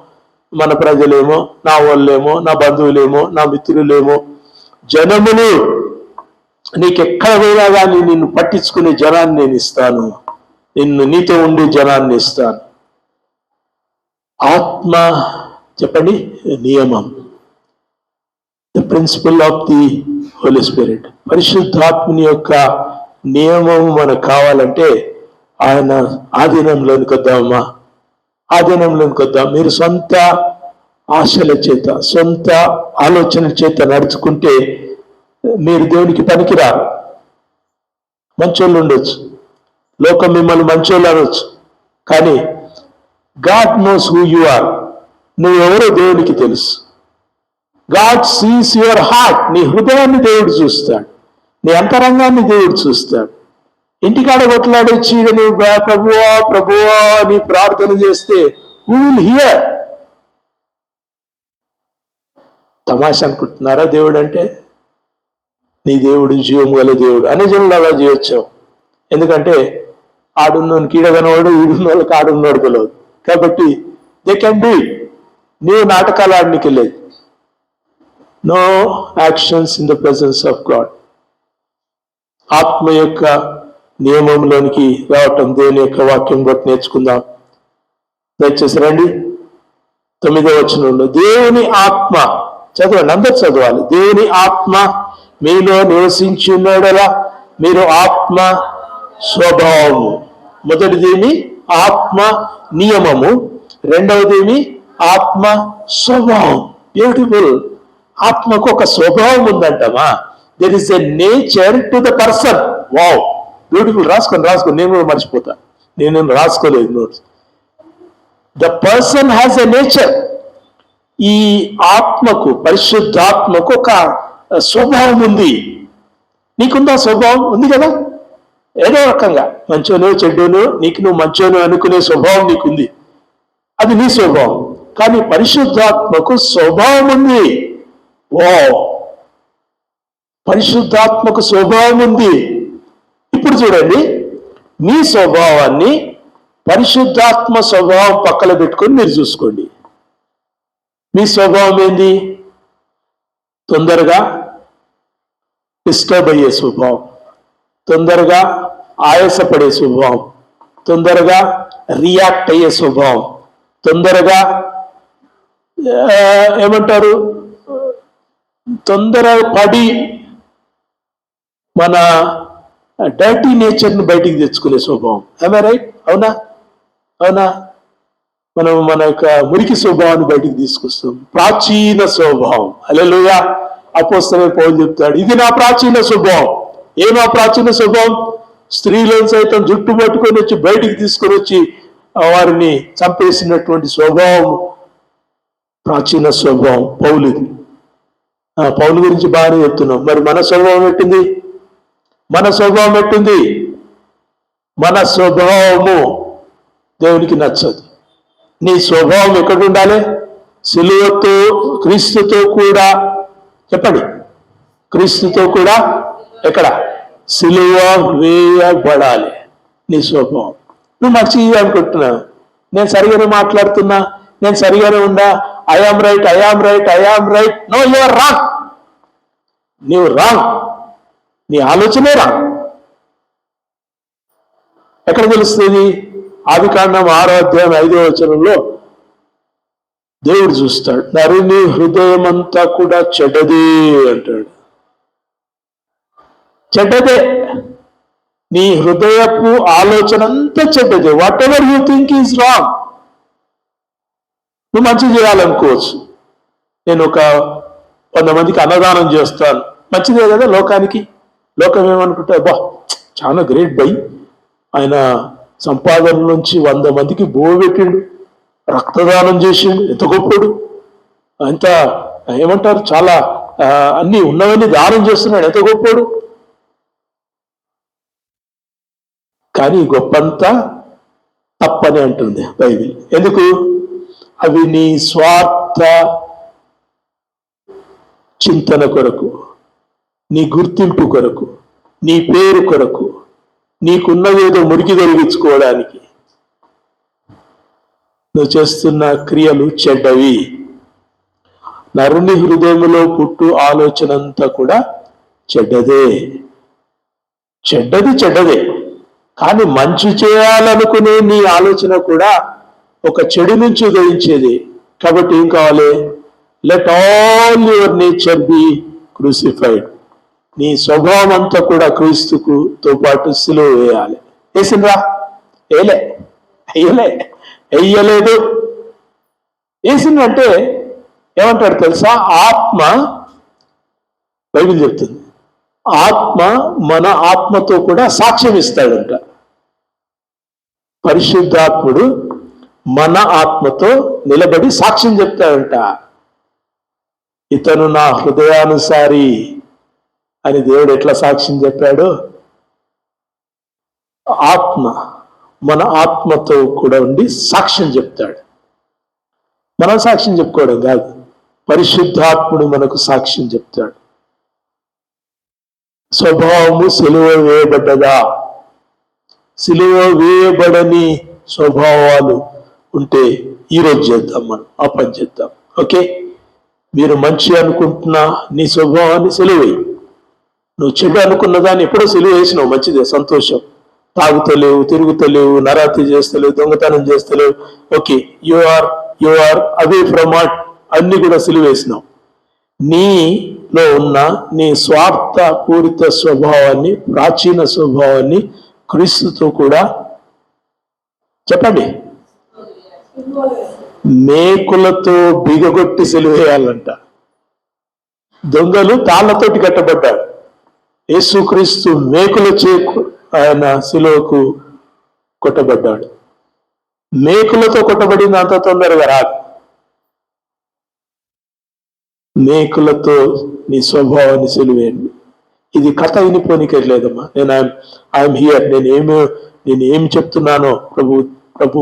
మన ప్రజలేమో, నా వాళ్ళేమో, నా బంధువులేమో, నా మిత్రులేమో. జనములు నీకెక్కడ పోయినా కానీ నిన్ను పట్టించుకునే జనాన్ని నేను ఇస్తాను. నీతో ఉండే జనాన్ని ఇస్తాను. ఆత్మ, చెప్పండి, నియమం. The principle of the Holi Spirit. పరిశుద్ధాత్మని యొక్క నియమం మనకు కావాలంటే ఆయన ఆధీనంలోనికి వద్దామా? ఆధీనంలోనికి వద్దాం. మీరు సొంత ఆశల చేత, సొంత ఆలోచన చేత నడుచుకుంటే మీరు దేవునికి పనికిరారు. మంచోళ్ళు ఉండొచ్చు, లోకం మిమ్మల్ని మంచోళ్ళు అనొచ్చు, కానీ God knows who you are. నువ్వెవరో దేవునికి తెలుసు. God sees your heart. నీ హృదయాన్ని దేవుడు చూస్తాడు, నీ అంతరంగాన్ని దేవుడు చూస్తాడు. ఇంటికాడ కొట్లాడొచ్చి నువ్వు ప్రభువా ప్రభువా నీ ప్రార్థన చేస్తే హూ విల్ హియర్? తమాషా అనుకుంటున్నారా దేవుడు అంటే? నీ దేవుడు జీవం గల దేవుడు. అనే జనులు అలా చేయొచ్చావు. ఎందుకంటే ఆడున్నోని కీడగనవాడు, ఈడున్న వాళ్ళకి ఆడున్నవాడు తెలియదు. కాబట్టి దే కెన్ డూ ఇట్. నీవు నాటకాలు ఆడనికి లేదు. No actions in the presence of God. ఆత్మ యొక్క నియమంలోనికి రావటం దేవుని యొక్క వాక్యం బట్టి నేర్చుకుందాం. దయచేసి రండి. 9వ వచనంలో దేవుని ఆత్మ, చదవండి, అందరు చదవాలి. దేవుని ఆత్మ మీలో నివసించున్నాడలా మీరు ఆత్మ స్వభావము. మొదటిదేమి ఆత్మ నియమము, రెండవదేమి ఆత్మ స్వభావం. బ్యూటిఫుల్. ఆత్మకు ఒక స్వభావం ఉందంటమా. There is a nature to the person. Wow, beautiful. రాసుకోండి. నేను కూడా మర్చిపోతా, నేను రాసుకోలేదు notes. The person has a nature. ఈ ఆత్మకు, పరిశుద్ధాత్మకు ఒక స్వభావం ఉంది. నీకుందా స్వభావం? ఉంది కదా. ఏదో రకంగా మంచోనో చెడ్డోనో, నీకు నువ్వు మంచోనో అనుకునే స్వభావం నీకుంది. అది నీ స్వభావం. కానీ పరిశుద్ధాత్మకు స్వభావం ఉంది. ఓ, పరిశుద్ధాత్మకు స్వభావం ఉంది. ఇప్పుడు చూడండి, మీ స్వభావాన్ని పరిశుద్ధాత్మ స్వభావం పక్కన పెట్టుకొని మీరు చూసుకోండి. మీ స్వభావం ఏంది? తొందరగా డిస్టర్బ్ అయ్యే స్వభావం, తొందరగా ఆయాసపడే స్వభావం, తొందరగా రియాక్ట్ అయ్యే స్వభావం, తొందరగా ఏమంటారు, తొందరపడి మన డర్టీ నేచర్ని బయటికి తెచ్చుకునే స్వభావం. I right? అవునా? మనం మన యొక్క మురికి స్వభావాన్ని బయటికి తీసుకొస్తాం. ప్రాచీన స్వభావం. హల్లెలూయా. అపోస్తలుడైన పౌలు చెప్తాడు, ఇది నా ప్రాచీన స్వభావం. ఏమో ప్రాచీన స్వభావం? స్త్రీలను సైతం జుట్టు పట్టుకొని వచ్చి బయటికి తీసుకొని వచ్చి వారిని చంపేసినటువంటి స్వభావం ప్రాచీన స్వభావం పౌలుది. పౌలు గురించి బాగానే చెప్తున్నాం. మరి మన స్వభావం ఎట్టింది? మన స్వభావం ఎట్టుంది? మన స్వభావము దేవునికి నచ్చదు. నీ స్వభావం ఎక్కడ ఉండాలి? సిలువతో, క్రీస్తుతో కూడా, చెప్పండి, క్రీస్తుతో కూడా ఎక్కడ? సిలువ వేయబడాలి నీ స్వభావం. నువ్వు మంచిగా అనుకుంటున్నావు, నేను సరిగానే మాట్లాడుతున్నా, నేను సరిగానే ఉందా, I am right, I am right, I am right. No, you are wrong. నీవు రాంగ్. నీ ఆలోచనే రాంగ్. ఎక్కడ తెలుస్తుంది? ఆదికాండం 6వ అధ్యాయం 5వ వచనంలో దేవుడు చూస్తాడు, నరుని హృదయం అంతా కూడా చెడ్డదే అంటాడు. చెడ్డదే. నీ హృదయపు ఆలోచన అంతా చెడ్డదే. Whatever you think is wrong. నువ్వు మంచి చేయాలనుకోవచ్చు. నేను ఒక 100 మందికి అన్నదానం చేస్తాను, మంచిదే కదా లోకానికి. లోకం ఏమనుకుంటా, బా చాలా గ్రేట్ బై, ఆయన సంపాదన నుంచి 100 మందికి పెట్టిండు, రక్తదానం చేసిండు, ఎంత గొప్పడు, అంత ఏమంటారు, చాలా అన్ని ఉన్నవన్నీ దానం చేస్తున్నాడు, ఎంత గొప్పడు. కానీ గొప్పంతా తప్పని అంటుంది బైబిల్. ఎందుకు? అవి నీ స్వార్థ చింతన కొరకు, నీ గుర్తింపు కొరకు, నీ పేరు కొరకు, నీకున్నదేదో మురికి తొలగించుకోవడానికి నువ్వు చేస్తున్న క్రియలు చెడ్డవి. నరుని హృదయంలో పుట్టు ఆలోచన అంతా కూడా చెడ్డదే. చెడ్డదే. కానీ మంచి చేయాలనుకునే నీ ఆలోచన కూడా ఒక చెడు నుంచి ఉదయించేది. కాబట్టి ఏం కావాలి? Let all your nature B crucified. నీ స్వభావం అంతా కూడా క్రీస్తుతో పాటు సిలువ వేయాలి. వేసిండ్రా? వెయ్యలేదు. వేసిందంటే ఏమంటాడు తెలుసా? ఆత్మ, బైబిల్ చెప్తుంది, ఆత్మ మన ఆత్మతో కూడా సాక్ష్యం ఇస్తాడంట. పరిశుద్ధాత్ముడు మన ఆత్మతో నిలబడి సాక్ష్యం చెప్తాడంట. ఇతను నా హృదయానుసారి అని దేవుడు ఎట్లా సాక్ష్యం చెప్పాడో, ఆత్మ మన ఆత్మతో కూడా ఉండి సాక్ష్యం చెప్తాడు. మనం సాక్ష్యం చెప్పుకోవడం కాదు, పరిశుద్ధాత్ముడు మనకు సాక్ష్యం చెప్తాడు. స్వభావము సిలువ వేయబడ్డదా? సిలువ వేయబడని స్వభావాలు ఉంటే ఈరోజు చేద్దాం, మనం ఆ పని చేద్దాం. ఓకే, మీరు మంచి అనుకుంటున్నా నీ స్వభావాన్ని సిలువేయి. నువ్వు చెడు అనుకున్న దాన్ని ఎప్పుడో సిలువ వేసినావు, మంచిదే, సంతోషం. తాగుతలేవు, తిరుగుతలేవు, నరాతి చేస్తలేవు, దొంగతనం చేస్తలేవు. Okay, you are away from out, అన్ని కూడా సిలువ వేసినావు. నీలో ఉన్న నీ స్వార్థ పూరిత స్వభావాన్ని, ప్రాచీన స్వభావాన్ని క్రీస్తుతో కూడా, చెప్పండి, మేకులతో బిగగొట్టి సిలువేయాలంట. దొంగలు తాళ్లతోటి కట్టబడ్డాడు, యేసుక్రీస్తు మేకులచే ఆయన సిలువకు కొట్టబడ్డాడు. మేకులతో కొట్టబడింది అంత తొందరగా రాదు. మేకులతో నీ స్వభావాన్ని సిలువేయండి. ఇది కథ వినిపోనికెళ్ళలేదమ్మా. I'm here. నేను ఏం చెప్తున్నానో ప్రభు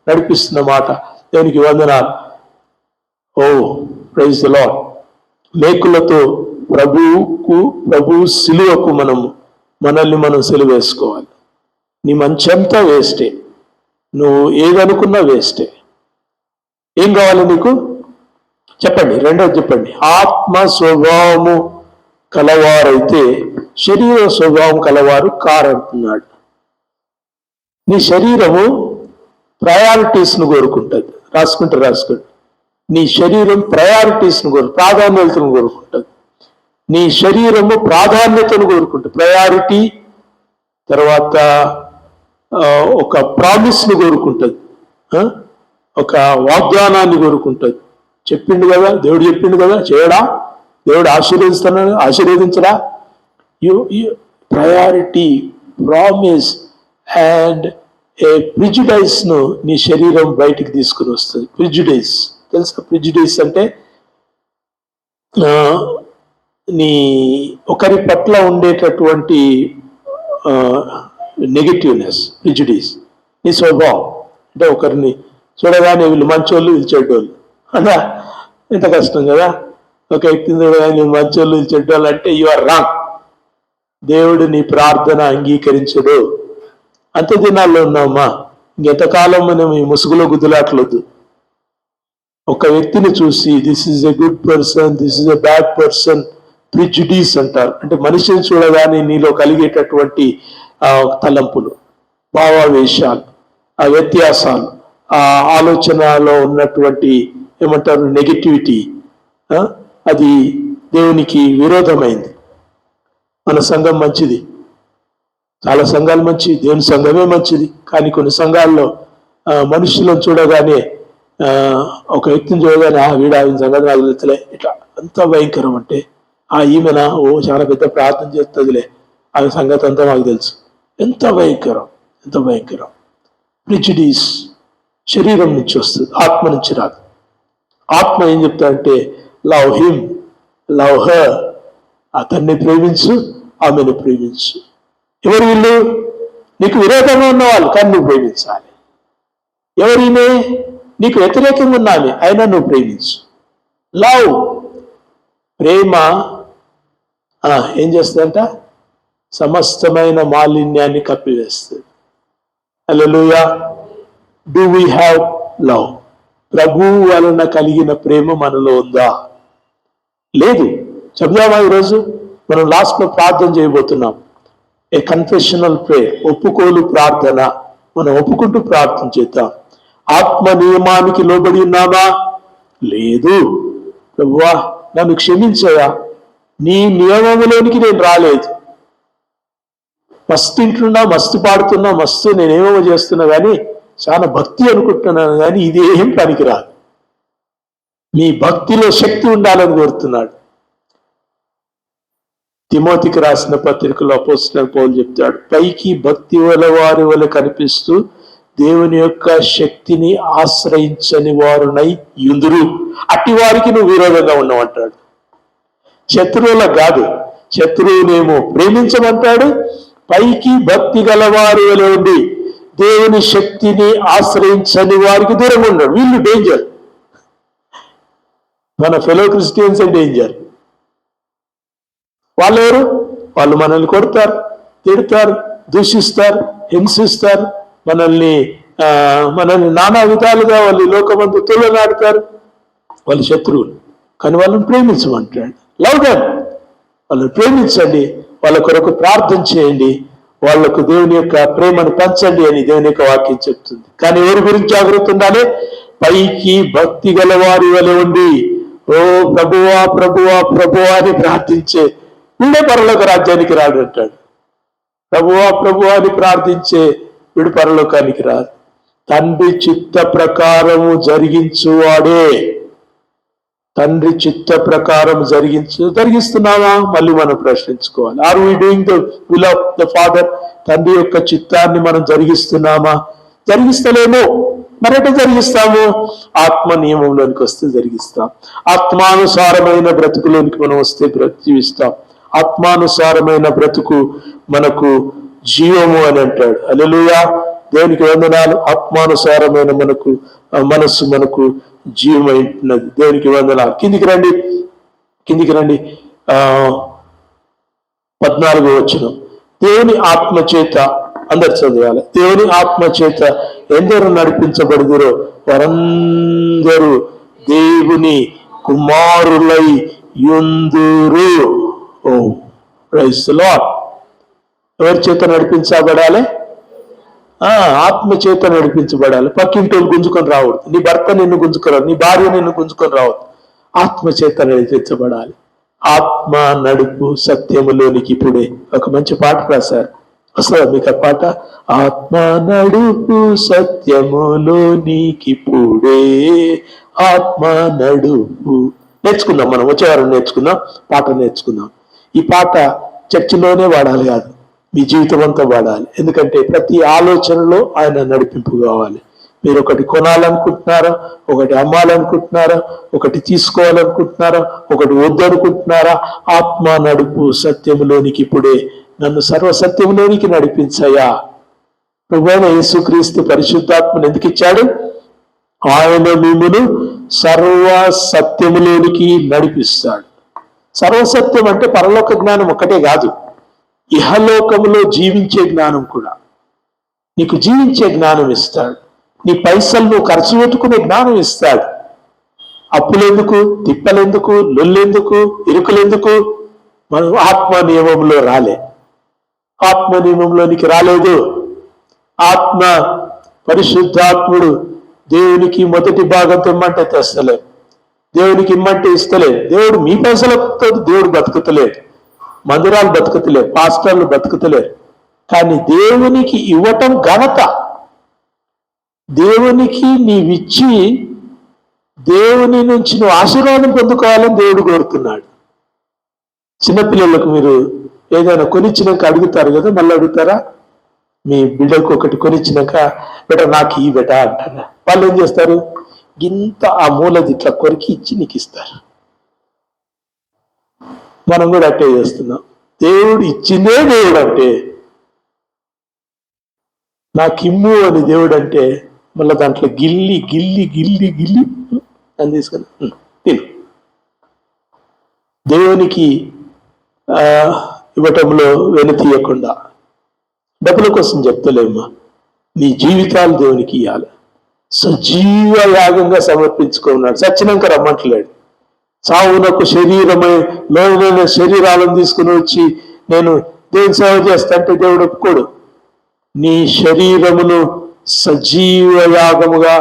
నడిపిస్తున్న మాట. దేవునికి వందనాలు. ఓ ప్రైజ్ ది లార్డ్. మేకులతో ప్రభు సిలువకు మనల్ని మనం సిలువ వేసుకోవాలి. నీ మంచంతా వేస్టే, నువ్వు ఏదనుకున్నా వేస్టే. ఏం కావాలి నీకు? చెప్పండి. రెండోది చెప్పండి. ఆత్మ స్వభావము కలవారైతే శరీర స్వభావం కలవారు కారంటున్నాడు. నీ శరీరము ప్రయారిటీస్ను కోరుకుంటుంది. రాసుకోండి. నీ శరీరం ప్రయారిటీస్ను ప్రాధాన్యతను కోరుకుంటుంది. నీ శరీరము ప్రాధాన్యతను కోరుకుంటుంది. ప్రయారిటీ, తర్వాత ఒక ప్రామిస్ని కోరుకుంటుంది, ఒక వాగ్దానాన్ని కోరుకుంటుంది. చెప్పిండు కదా, దేవుడు చెప్పిండు కదా, చేయడా? దేవుడు ఆశీర్వదిస్తున్నాడు, ఆశీర్వదించడా? ప్రయారిటీ, ప్రామిస్ అండ్ ఏ ప్రిజుడైస్ను నీ శరీరం బయటికి తీసుకుని వస్తుంది. ప్రిజుడైస్ తెలుసా? ప్రిజుడైస్ అంటే నీ ఒకరి పట్ల ఉండేటటువంటి నెగటివ్నెస్, ప్రిజుడైస్. నీ స్వభావం అంటే ఒకరిని చూడగానే వీళ్ళు మంచోళ్ళు వీళ్ళు చెడ్డోళ్ళు అదా, ఎంత కష్టం కదా. ఒక వ్యక్తిని చూడగానే వీళ్ళు మంచోళ్ళు వీళ్ళు చెడ్డోళ్ళు అంటే యు ఆర్ రాంగ్. దేవుడు నీ ప్రార్థన అంగీకరించడు. అంత దినాల్లో ఉన్నామా, ఇంకెంతకాలం మనం ఈ ముసుగులో గుద్దులాట్లొద్దు. ఒక వ్యక్తిని చూసి this is a good person, this is a bad person, prejudice అంటారు. అంటే మనిషిని చూడగానే నీలో కలిగేటటువంటి తలంపులు, భావావేశాలు, ఆ వ్యత్యాసాలు, ఆ ఆలోచనలో ఉన్నటువంటి ఏమంటారు నెగటివిటీ, అది దేవునికి విరోధమైంది. మన సంఘం మంచిది, చాలా సంఘాలు మంచి, దేవుని సంఘమే మంచిది. కానీ కొన్ని సంఘాల్లో మనుషులను చూడగానే, ఒక వ్యక్తిని చూడగానే వీడు ఆయన సంగతి నాకు తెలుసులే, ఇట్లా అంత భయంకరం. అంటే ఈమెన చాలా పెద్ద ప్రార్థన చేస్తుందిలే, ఆమె సంగతి అంతా మాకు తెలుసు. ఎంత భయంకరం, ఎంత భయంకరం. ప్రిజుడీస్ శరీరం నుంచి వస్తుంది, ఆత్మ నుంచి రాదు. ఆత్మ ఏం చెప్తాడంటే లవ్ హిమ్, లవ్ హర్. అతన్ని ప్రేమించు, ఆమెను ప్రేమించు. ఎవరు వీళ్ళు? నీకు విరోధంగా ఉన్నవాళ్ళు, కానీ నువ్వు ప్రేమించాలి. ఎవరినే? నీకు వ్యతిరేకంగా ఉన్నామే, అయినా నువ్వు ప్రేమించు. లవ్, ప్రేమ ఏం చేస్తుందంట? సమస్తమైన మాలిన్యాన్ని కప్పివేస్తుంది. Hallelujah. Do we have love? ప్రభువు వలన కలిగిన ప్రేమ మనలో ఉందా? లేదు. చెప్దామా? ఈరోజు మనం లాస్ట్లో ప్రార్థన చేయబోతున్నాం. ఏ కన్ఫెషనల్ ప్రేయర్, ఒప్పుకోలు ప్రార్థన. మనం ఒప్పుకుంటూ ప్రార్థన చేద్దాం. ఆత్మ నియమానికి లోబడి ఉన్నామా? లేదు. ప్రభువా నన్ను క్షమించయా, నీ నియమములోనికి నేను రాలేదు. మస్తు తింటున్నా, మస్తు పాడుతున్నా, మస్తు నేనేమో చేస్తున్నా, కానీ చాలా భక్తి అనుకుంటున్నాను, కానీ ఇదేం పనికిరాదు. నీ భక్తిలో శక్తి ఉండాలని కోరుతున్నాడు. తిమోతికి రాసిన పత్రికలో అపోస్తలుడైన పౌలు చెప్తాడు, పైకి భక్తి వారి వల్ల కనిపిస్తూ దేవుని యొక్క శక్తిని ఆశ్రయించని వారునై యుందురు. అట్టి వారికి నువ్వు విరోధంగా ఉన్నావంటాడు. శత్రువులకు కాదు, శత్రువునేమో ప్రేమించమంటాడు. పైకి భక్తి గలవారి వల్ల ఉండి దేవుని శక్తిని ఆశ్రయించని వారికి దూరంగా ఉన్నాడు. వీళ్ళు డేంజర్. మన ఫెలో క్రిస్టియన్స్ డేంజర్. వాళ్ళు ఎవరు? వాళ్ళు మనల్ని కొడతారు, తిడతారు, దూషిస్తారు, హింసిస్తారు, మనల్ని నానా విధాలుగా వాళ్ళు లోకమంతా తొలనాడుతారు. వాళ్ళు శత్రువులు. కానీ వాళ్ళని ప్రేమించమంటాడు. Love them. వాళ్ళని ప్రేమించండి, వాళ్ళ కొరకు ప్రార్థన చేయండి, వాళ్లకు దేవుని యొక్క ప్రేమను పంచండి అని దేవుని యొక్క వాక్యం చెప్తుంది. కానీ ఎవరి గురించి జాగ్రత్త ఉండాలి? పైకి భక్తి గల వారి వలె ఉండి ఓ ప్రభువా ప్రభువా ప్రభువా అని ప్రార్థించే వీడే పరలోక రాజ్యానికి రాడు అంటాడు. ప్రభువా ప్రభువా అని ప్రార్థించే వీడు పరలోకానికి రాదు. తండ్రి చిత్త ప్రకారము జరిగించువాడే. తండ్రి చిత్త ప్రకారం జరిగిస్తున్నావా? మళ్ళీ మనం ప్రశ్నించుకోవాలి. Are we doing the will of the father? తండ్రి యొక్క చిత్తాన్ని మనం జరిగిస్తున్నామా? జరిగిస్తలేమో. మరట జరిగిస్తాము? ఆత్మ నియమంలోనికి వస్తే జరిగిస్తాం. ఆత్మానుసారమైన బ్రతుకులోనికి మనం వస్తే జీవిస్తాం. ఆత్మానుసారమైన బ్రతుకు మనకు జీవము అని అంటాడు. హల్లెలూయా. దేవునికి వందనాలు. ఆత్మానుసారమైన మనస్సు మనకు జీవమైనది. దేవునికి వందనాలు. కిందికి రండి. 14వ వచనం. దేవుని ఆత్మ చేత, అందరు చదవాలి. దేవుని ఆత్మ చేత ఎందరు నడిపించబడుదురో వారందరూ దేవుని కుమారులై యుందురు. ఓ ప్రైజ్ ది లార్డ్. ఎవరి చేత నడిపించబడాలి? ఆత్మ చేత నడిపించబడాలి. పక్కింటోళ్ళు గుంజుకొని రావద్దు. నీ భర్త నిన్ను గుంజుకొని, నీ భార్య నిన్ను గుంజుకొని రావద్దు. ఆత్మ చేత నడిపించబడాలి. ఆత్మ నడుపు సత్యములోనికి. ఇప్పుడే ఒక మంచి పాట రాశారు, వస్తుందా మీకు ఆ పాట? ఆత్మ నడుపు సత్యములోనికి ఇప్పుడే, ఆత్మ నడుపు. నేర్చుకుందాం, మనం వచ్చే వారం నేర్చుకుందాం, పాట నేర్చుకుందాం. ఈ పాట చర్చిలోనే వాడాలి కాదు, మీ జీవితం అంతా వాడాలి. ఎందుకంటే ప్రతి ఆలోచనలో ఆయన నడిపింపు కావాలి. మీరు ఒకటి కొనాలనుకుంటున్నారా, ఒకటి అమ్మాలనుకుంటున్నారా, ఒకటి తీసుకోవాలనుకుంటున్నారా, ఒకటి వద్దనుకుంటున్నారా, ఆత్మ నడుపు సత్యములోనికి ఇప్పుడే నన్ను సర్వసత్యములోనికి నడిపించయ్యా. ప్రభువైన యేసుక్రీస్తు పరిశుద్ధాత్మను ఎందుకు ఇచ్చాడు? ఆయన మిమ్మును సర్వ సత్యములోనికి నడిపిస్తాడు. సర్వసత్యం అంటే పరలోక జ్ఞానం ఒక్కటే కాదు, ఇహలోకములో జీవించే జ్ఞానం కూడా. నీకు జీవించే జ్ఞానం ఇస్తాడు. నీ పైసలు నువ్వు ఖర్చు పెట్టుకునే జ్ఞానం ఇస్తాడు. అప్పులెందుకు, తిప్పలెందుకు, లొల్లెందుకు, ఇరుకులెందుకు? మనం ఆత్మ నియమంలో రాలే. ఆత్మ నియమంలోనికి రాలేదు. ఆత్మ పరిశుద్ధాత్ముడు దేవునికి మొదటి భాగం తెమ్మంటే తెస్తలేదు, దేవునికి ఇమ్మంటే ఇస్తలేదు. దేవుడు మీ పైసలతో దేవుడు బతుకుతలేదు, మందిరాలు బతుకుతలేరు, పాస్టర్లు బతుకుతలేరు. కానీ దేవునికి ఇవ్వటం ఘనత. దేవునికి నీవిచ్చి దేవుని నుంచి నువ్వు ఆశీర్వాదం పొందుకోవాలని దేవుడు కోరుతున్నాడు. చిన్నపిల్లలకు మీరు ఏదైనా కొనిచ్చినాక అడుగుతారు కదా, మళ్ళీ అడుగుతారా? మీ బిడ్డకు ఒకటి కొనిచ్చినాక బెట నాకు ఈ బెట అంటారా? వాళ్ళు ఏం చేస్తారు? ఇంత ఆ మూలది ఇట్లా కొరికి ఇచ్చి నీకు ఇస్తారు. మనం కూడా అట్టే చేస్తున్నాం. దేవుడు ఇచ్చిందే దేవుడు అంటే, నాకు ఇమ్ము అని దేవుడు అంటే మళ్ళీ దాంట్లో గిల్లి గిల్లి గిల్లి గిల్లి అని తీసుకొని తిను. దేవునికి ఇవ్వటంలో వెనుతీయకుండా, డబ్బుల కోసం చెప్తలేమ్మా, నీ జీవితాలు దేవునికి ఇవ్వాలి. సజీవ యాగంగా సమర్పించుకున్నాడు. సచ్చినాక రమ్మంటలేడు. సావునకు శరీరమై లోయైన శరీరాలను తీసుకుని వచ్చి నేను దేవుని సేవ చేస్తా అంటే దేవుడు ఒప్పుకోడు. నీ శరీరమును సజీవ యాగముగా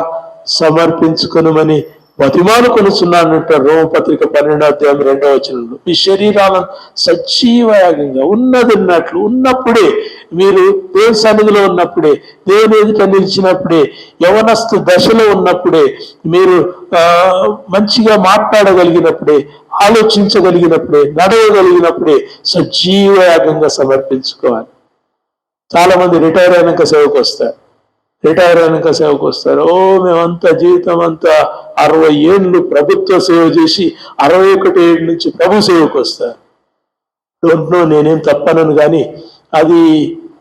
సమర్పించుకునమని బతిమాలు కొనుచున్నానంట రోమపత్రిక 12:2 మీ శరీరాలను సజీవ యాగంగా ఉన్నదిన్నట్లు ఉన్నప్పుడే, మీరు దేవుని సన్నిధిలో ఉన్నప్పుడే, దేవుని ఎదుట నిలిచినప్పుడే, యవనస్తు దశలో ఉన్నప్పుడే, మీరు మంచిగా మాట్లాడగలిగినప్పుడే, ఆలోచించగలిగినప్పుడే, నడవగలిగినప్పుడే సజీవ యాగంగా సమర్పించుకోవాలి. చాలా మంది రిటైర్ అయినాక సేవకు వస్తారు. మేమంతా జీవితం అంతా 60 ఏళ్ళు ప్రభుత్వ సేవ చేసి 61 ఏళ్ళ నుంచి ప్రభు సేవకు వస్తారు. డోంట్ నో, నేనేం తప్పనను కానీ అది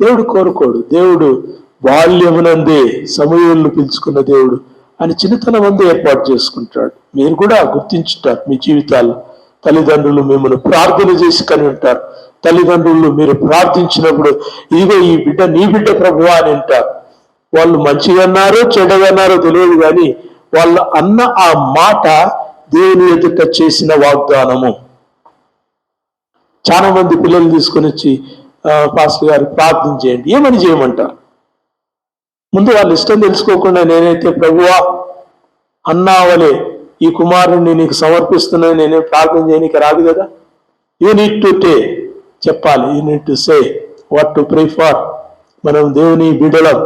దేవుడు కోరుకోడు. దేవుడు బాల్యమునందే సమూయేలును పిలుచుకున్న దేవుడు అని చిన్నతనం అందే ఏర్పాటు చేసుకుంటాడు. మీరు కూడా గుర్తించుంటారు మీ జీవితాల్లో. తల్లిదండ్రులు మిమ్మల్ని ప్రార్థన చేసి కని ఉంటారు. తల్లిదండ్రులు మీరు ప్రార్థించినప్పుడు ఇదిగో ఈ బిడ్డ నీ బిడ్డ ప్రభువా అని అంటారు. వాళ్ళు మంచిగా అన్నారో చెడ్డగా అన్నారో తెలియదు, కానీ వాళ్ళు అన్న ఆ మాట దేవుని ఎదుట చేసిన వాగ్దానము. చాలా మంది పిల్లలు తీసుకొని వచ్చి పాస్టర్ గారు ప్రార్థన చేయండి, ఏమని చేయమంటారు? ముందు వాళ్ళ ఇష్టం తెలుసుకోకుండా నేనైతే ప్రభువా అన్నావలే ఈ కుమారుణ్ణి నీకు సమర్పిస్తున్నాను, నేనే ప్రార్థన చేయడానికి రాదు కదా. యూ నీడ్ టు చెప్పాలి. You need to say what to pray for. మనం దేవుని బిడ్డలం,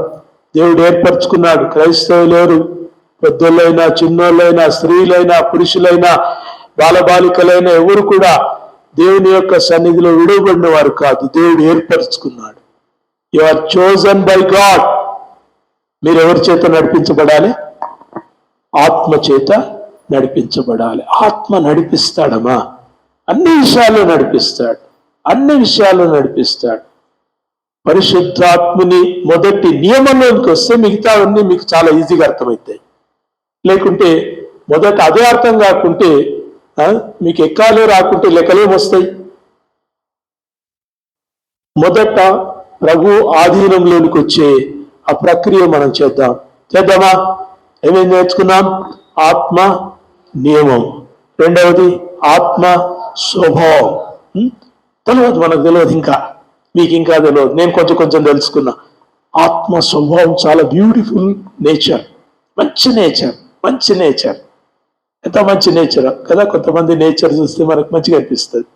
దేవుడు ఏర్పరచుకున్నాడు. క్రైస్తవులేరు, పెద్దోళ్ళైనా చిన్నోళ్ళైనా స్త్రీలైనా పురుషులైనా బాలబాలికలైనా ఎవరు కూడా దేవుని యొక్క సన్నిధిలో విడవబడిన వారు కాదు. దేవుడు ఏర్పరచుకున్నాడు. You are chosen by God. మీరు ఎవరి చేత నడిపించబడాలి? ఆత్మ చేత నడిపించబడాలి. ఆత్మ నడిపిస్తాడమ్మా, అన్ని విషయాల్లో నడిపిస్తాడు. పరిశుద్ధాత్మని మొదటి నియమంలోనికి వస్తే మిగతావన్నీ మీకు చాలా ఈజీగా అర్థమవుతాయి. లేకుంటే మొదట అదే అర్థం కాకుంటే మీకు ఎక్కాలే రాకుంటే లెక్కలేం వస్తాయి. మొదట ప్రభు ఆధీనంలోనికి వచ్చే ఆ ప్రక్రియ మనం చేద్దామా? ఏమేం నేర్చుకున్నాం? ఆత్మ నియమం. రెండవది ఆత్మ స్వభావం. తెలియదు, మనకు తెలియదు, మీకు ఇంకా తెలియదు. నేను కొంచెం తెలుసుకున్నా. ఆత్మ స్వభావం చాలా బ్యూటిఫుల్ నేచర్, మంచి నేచర్. ఎంత మంచి నేచర్ కదా. కొంతమంది నేచర్ చూస్తే మనకు మంచిగా అనిపిస్తుంది.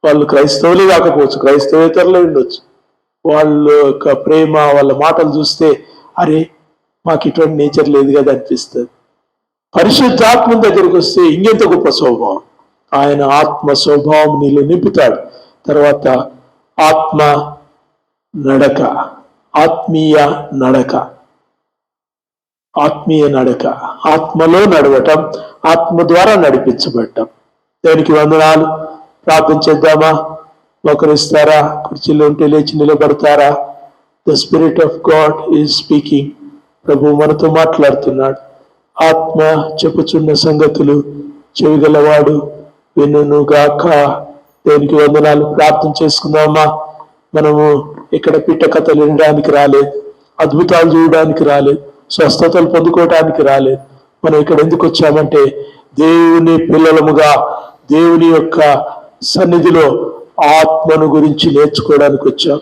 వాళ్ళు క్రైస్తవులే కాకపోవచ్చు, క్రైస్తవేతరులే ఉండొచ్చు. వాళ్ళ యొక్క ప్రేమ, వాళ్ళ మాటలు చూస్తే అరే మాకు ఇటువంటి నేచర్ లేదు కదా అనిపిస్తుంది. పరిశుద్ధాత్మ దగ్గరికి వస్తే ఇంకెంత గొప్ప స్వభావం. ఆయన ఆత్మ స్వభావం నీలో నింపుతాడు. తర్వాత ఆత్మ నడక, ఆత్మీయ నడక, ఆత్మీయ నడక, ఆత్మలో నడవటం, ఆత్మ ద్వారా నడిపించబడటం. దేవునికి వందనాలు. ప్రార్థన చేద్దామా? మోకరిస్తారా? కుర్చీలో ఉంటే లేచి నిలబడతారా? The spirit of God is speaking. ప్రభు మనతో మాట్లాడుతున్నాడు. ఆత్మ చెప్పుచున్న సంగతులు చెవిగలవాడు వినును గాక. దేవునికి వందనాలు. ప్రార్థన చేసుకుందామా? మనము ఇక్కడ పిట్ట కథలు వినడానికి రాలేదు, అద్భుతాలు చూడడానికి రాలేదు, స్వస్థతలు పొందుకోవడానికి రాలేదు. మనం ఇక్కడ ఎందుకు వచ్చామంటే దేవుని పిల్లలముగా దేవుని యొక్క సన్నిధిలో ఆత్మను గురించి నేర్చుకోవడానికి వచ్చాం.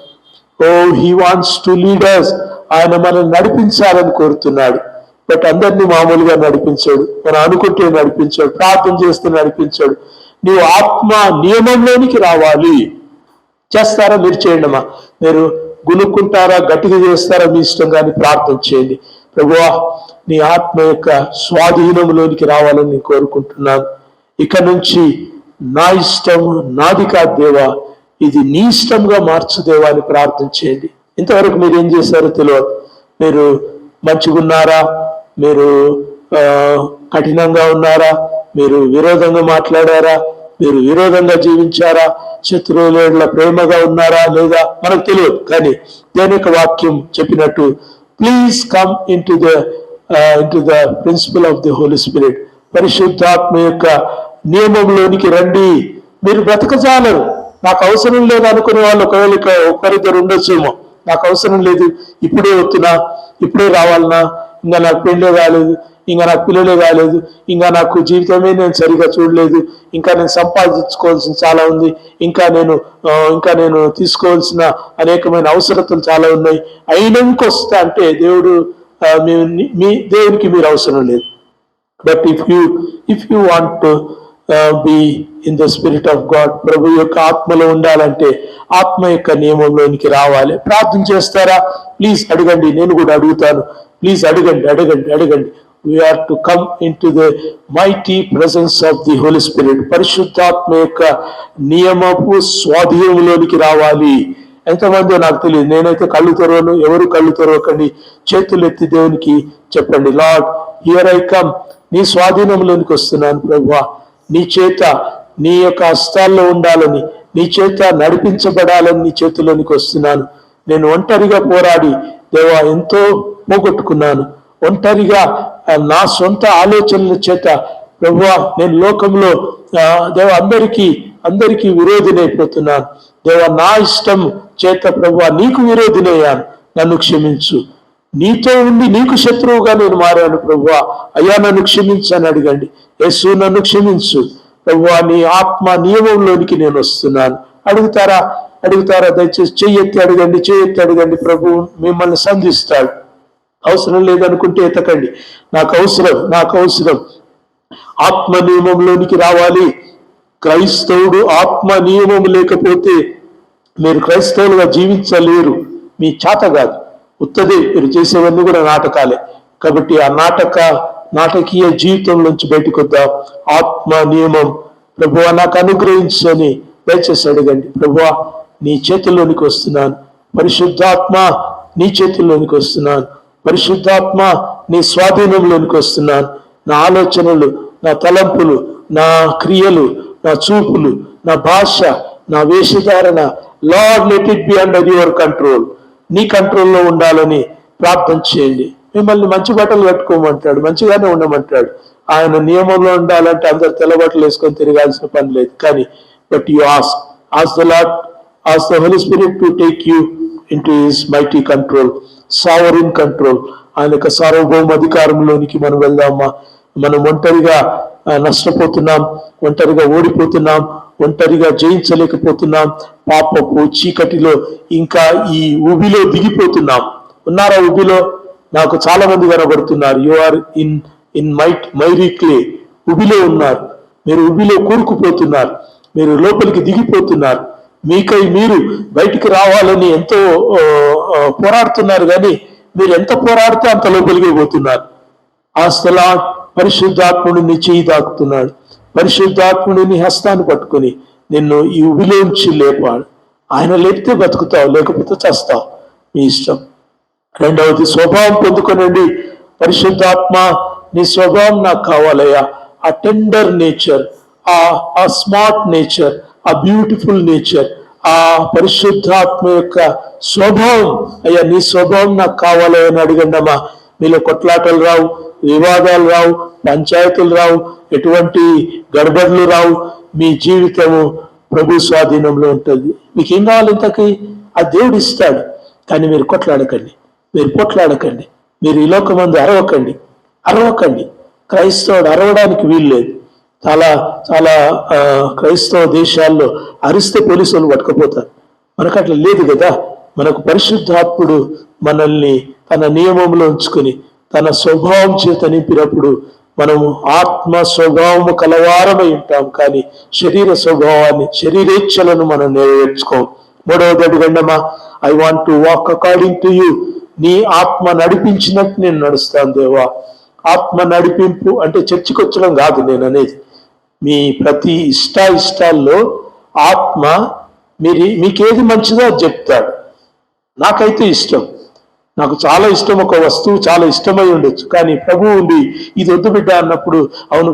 Oh he wants to lead us. ఆయన మనల్ని నడిపించాలని కోరుతున్నాడు. బట్ అందరినీ మామూలుగా నడిపించాడు, మనం అనుకుంటే నడిపించాడు, ప్రార్థన చేస్తే నడిపించాడు. నీవు ఆత్మ నియమంలోనికి రావాలి. చేస్తారా? మీరు చేయండి. మీరు గునుక్కుంటారా, గట్టిగా చేస్తారా, మీ ఇష్టం, కానీ ప్రార్థన చేయండి. ప్రభువా, నీ ఆత్మ యొక్క స్వాధీనంలోనికి రావాలని నేను కోరుకుంటున్నాను. ఇక నుంచి నా ఇష్టం నాది కాదు దేవా, ఇది నీ ఇష్టంగా మార్చు దేవా అని ప్రార్థన చేయండి. ఇంతవరకు మీరు ఏం చేశారో తెలియదు. మీరు మంచిగా ఉన్నారా? మీరు కఠినంగా ఉన్నారా? మీరు విరోధంగా మాట్లాడారా? మీరు విరోధంగా జీవించారా? శత్రువుల ప్రేమగా ఉన్నారా లేదా మనకు తెలియదు. కానీ దేని యొక్క వాక్యం చెప్పినట్టు, please come into the principle of the Holi Spirit. పరిశుద్ధాత్మ యొక్క నియమంలోనికి రండి. మీరు బ్రతకజాలరు. నాకు అవసరం లేదు అనుకునే వాళ్ళు ఒకవేళ ఒకరిద్దరు ఉండొచ్చేమో. నాకు అవసరం లేదు, ఇప్పుడే వస్తున్నా, ఇప్పుడే రావాలన్నా, ఇంకా నాకు పెళ్ళే కాలేదు, ఇంకా నాకు పిల్లలే కాలేదు, ఇంకా నాకు జీవితమే నేను సరిగా చూడలేదు, ఇంకా నేను సంపాదించుకోవాల్సిన చాలా ఉంది, ఇంకా నేను తీసుకోవాల్సిన అనేకమైన అవసరతలు చాలా ఉన్నాయి, అయినంక వస్తా అంటే దేవునికి మీరు అవసరం లేదు. But if you want to be in the spirit of God, ప్రభు యొక్క ఆత్మలో ఉండాలంటే ఆత్మ యొక్క నియమంలోనికి రావాలి. ప్రార్థన చేస్తారా? ప్లీజ్ అడగండి. నేను కూడా అడుగుతాను. ప్లీజ్ అడగండి. We are to come into the mighty presence of the Holy Spirit. పరిశుద్ధాత్మ యొక్క నియమపు స్వాధీనంలోనికి రావాలి. ఎంతమందో నాకు తెలియదు. నేనైతే కళ్ళు తెరవను, ఎవరు కళ్ళు తెరవకండి. చేతులు ఎత్తి దేవునికి చెప్పండి, లార్డ్ హియర్ ఐ కమ్. నీ స్వాధీనంలోనికి వస్తున్నాను ప్రభువా. నీ చేత, నీ యొక్క హస్తాల్లో ఉండాలని, నీ చేత నడిపించబడాలని నీ చేతిలోనికి వస్తున్నాను. నేను ఒంటరిగా పోరాడి దేవా ఎంతో పోగొట్టుకున్నాను. ఒంటరిగా నా సొంత ఆలోచనల చేత ప్రభువా నేను లోకంలో దేవ అందరికీ విరోధినైపోతున్నాను. దేవ నా ఇష్టం చేత ప్రభువా నీకు విరోధినయ్యాను. నన్ను క్షమించు. నీతో ఉండి నీకు శత్రువుగా నేను మారాను ప్రభువా. అయ్యా నన్ను క్షమించని అడగండి. యేసు నన్ను క్షమించు ప్రభువా, నీ ఆత్మ నియమంలోనికి నేను వస్తున్నాను. అడుగుతారా? దయచేసి చెయ్యెత్తి అడగండి. ప్రభు మిమ్మల్ని సంధిస్తాడు. అవసరం లేదనుకుంటే ఎతకండి. నాకు అవసరం. ఆత్మ నియమంలోనికి రావాలి. క్రైస్తవుడు ఆత్మ నియమం లేకపోతే మీరు క్రైస్తవులుగా జీవించలేరు. మీ చేత కాదు, ఉత్తదే. మీరు చేసేవన్నీ కూడా నాటకాలే. కాబట్టి ఆ నాటకీయ జీవితం నుంచి బయటకు వద్దాం. ఆత్మ నియమం ప్రభువా నాకు అనుగ్రహించని దయచేసి అడగండి. ప్రభువా నీ చేతుల్లోనికి వస్తున్నాను. పరిశుద్ధాత్మ నీ చేతుల్లోనికి వస్తున్నాను. పరిశుద్ధాత్మ నీ స్వాధీనంలోనికి వస్తున్నాను. నా ఆలోచనలు, నా తలంపులు, నా క్రియలు, నా చూపులు, నా భాష, నా వేషధారణ, lord let it be under your control. నీ కంట్రోల్లో ఉండాలని ప్రార్థన చేయండి. మిమ్మల్ని మంచి బట్టలు కట్టుకోమంటాడు, మంచిగానే ఉండమంటాడు. ఆయన నియమంలో ఉండాలంటే అందరు తెల్ల బట్టలు వేసుకొని తిరగాల్సిన పని లేదు. కానీ but you ask the Lord, ask the Holi Spirit to take you into his mighty control, sovereign control. ఆయన యొక్క సార్వభౌమ అధికారంలోనికి మనం వెళ్దామా? మనం ఒంటరిగా నష్టపోతున్నాం, ఒంటరిగా ఓడిపోతున్నాం, ఒంటరిగా జయించలేకపోతున్నాం. పాపపు చీకటిలో ఇంకా ఈ ఉబిలో దిగిపోతున్నాం. ఉన్నారా ఉబిలో? నాకు చాలా మంది కనబడుతున్నారు. You are in miry clay. ఉబిలో ఉన్నారు. మీరు ఉబిలో కూరుకుపోతున్నారు. మీరు లోపలికి దిగిపోతున్నారు. మీకై మీరు బయటికి రావాలని ఎంతో పోరాడుతున్నారు. కానీ మీరు ఎంత పోరాడితే అంత లోపలికి పోతున్నారు. ఆ స్థలా పరిశుద్ధాత్ముడు నీ చేయి తాకుతున్నాడు. పరిశుద్ధాత్ముడు నీ హస్తాన్ని పట్టుకొని నిన్ను ఈ ఉబిలోంచి లేపాడు. ఆయన లేపితే బతుకుతావు, లేకపోతే చస్తావు, మీ ఇష్టం. రెండవది, స్వభావం పొందుకొనండి. పరిశుద్ధాత్మ, నీ స్వభావం నాకు కావాలయ్యా. ఆ టెండర్ నేచర్, ఆ స్మార్ట్ నేచర్, ఆ బ్యూటిఫుల్ నేచర్, ఆ పరిశుద్ధాత్మ యొక్క స్వభావం, అయ్యా నీ స్వభావం నాకు కావాలయ్యా అని అడిగండమ్మా. మీలో కొట్లాటలు రావు, వివాదాలు రావు, పంచాయతీలు రావు, ఎటువంటి గడబడులు రావు. మీ జీవితము ప్రభు స్వాధీనంలో ఉంటుంది. మీకు ఏం కావాలి ఇంతకీ? ఆ దేవుడు ఇస్తాడు. కానీ మీరు కొట్లాడకండి, మీరు పొట్లాడకండి, మీరు ఈ లోకమందు అరవకండి. క్రైస్తవుడు అరవడానికి వీల్లేదు. చాలా చాలా క్రైస్తవ దేశాల్లో అరిస్తే పోలీసులు పట్టుకుపోతారు. మనకు అట్లా లేదు కదా. మనకు పరిశుద్ధాత్ముడు మనల్ని తన నియమంలో ఉంచుకొని తన స్వభావం చేత నింపినప్పుడు మనము ఆత్మ స్వభావము కలవారమై ఉంటాం, కానీ శరీర స్వభావాన్ని, శరీరేచ్ఛలను మనం నెరవేర్చుకోం. మూడవది అడిగండమ్మా, I want to walk according to you. నీ ఆత్మ నడిపించినట్టు నేను నడుస్తాను దేవా. ఆత్మ నడిపింపు అంటే చర్చికి వచ్చడం కాదు నేను అనేది. మీ ప్రతి ఇష్టాల్లో ఆత్మ మీకేది మంచిదో అది చెప్తాడు. నాకైతే ఇష్టం, నాకు చాలా ఇష్టం, ఒక వస్తువు చాలా ఇష్టమై ఉండొచ్చు, కానీ ప్రభువు ఉండి ఇది వద్దు బిడ్డ అన్నప్పుడు, అవును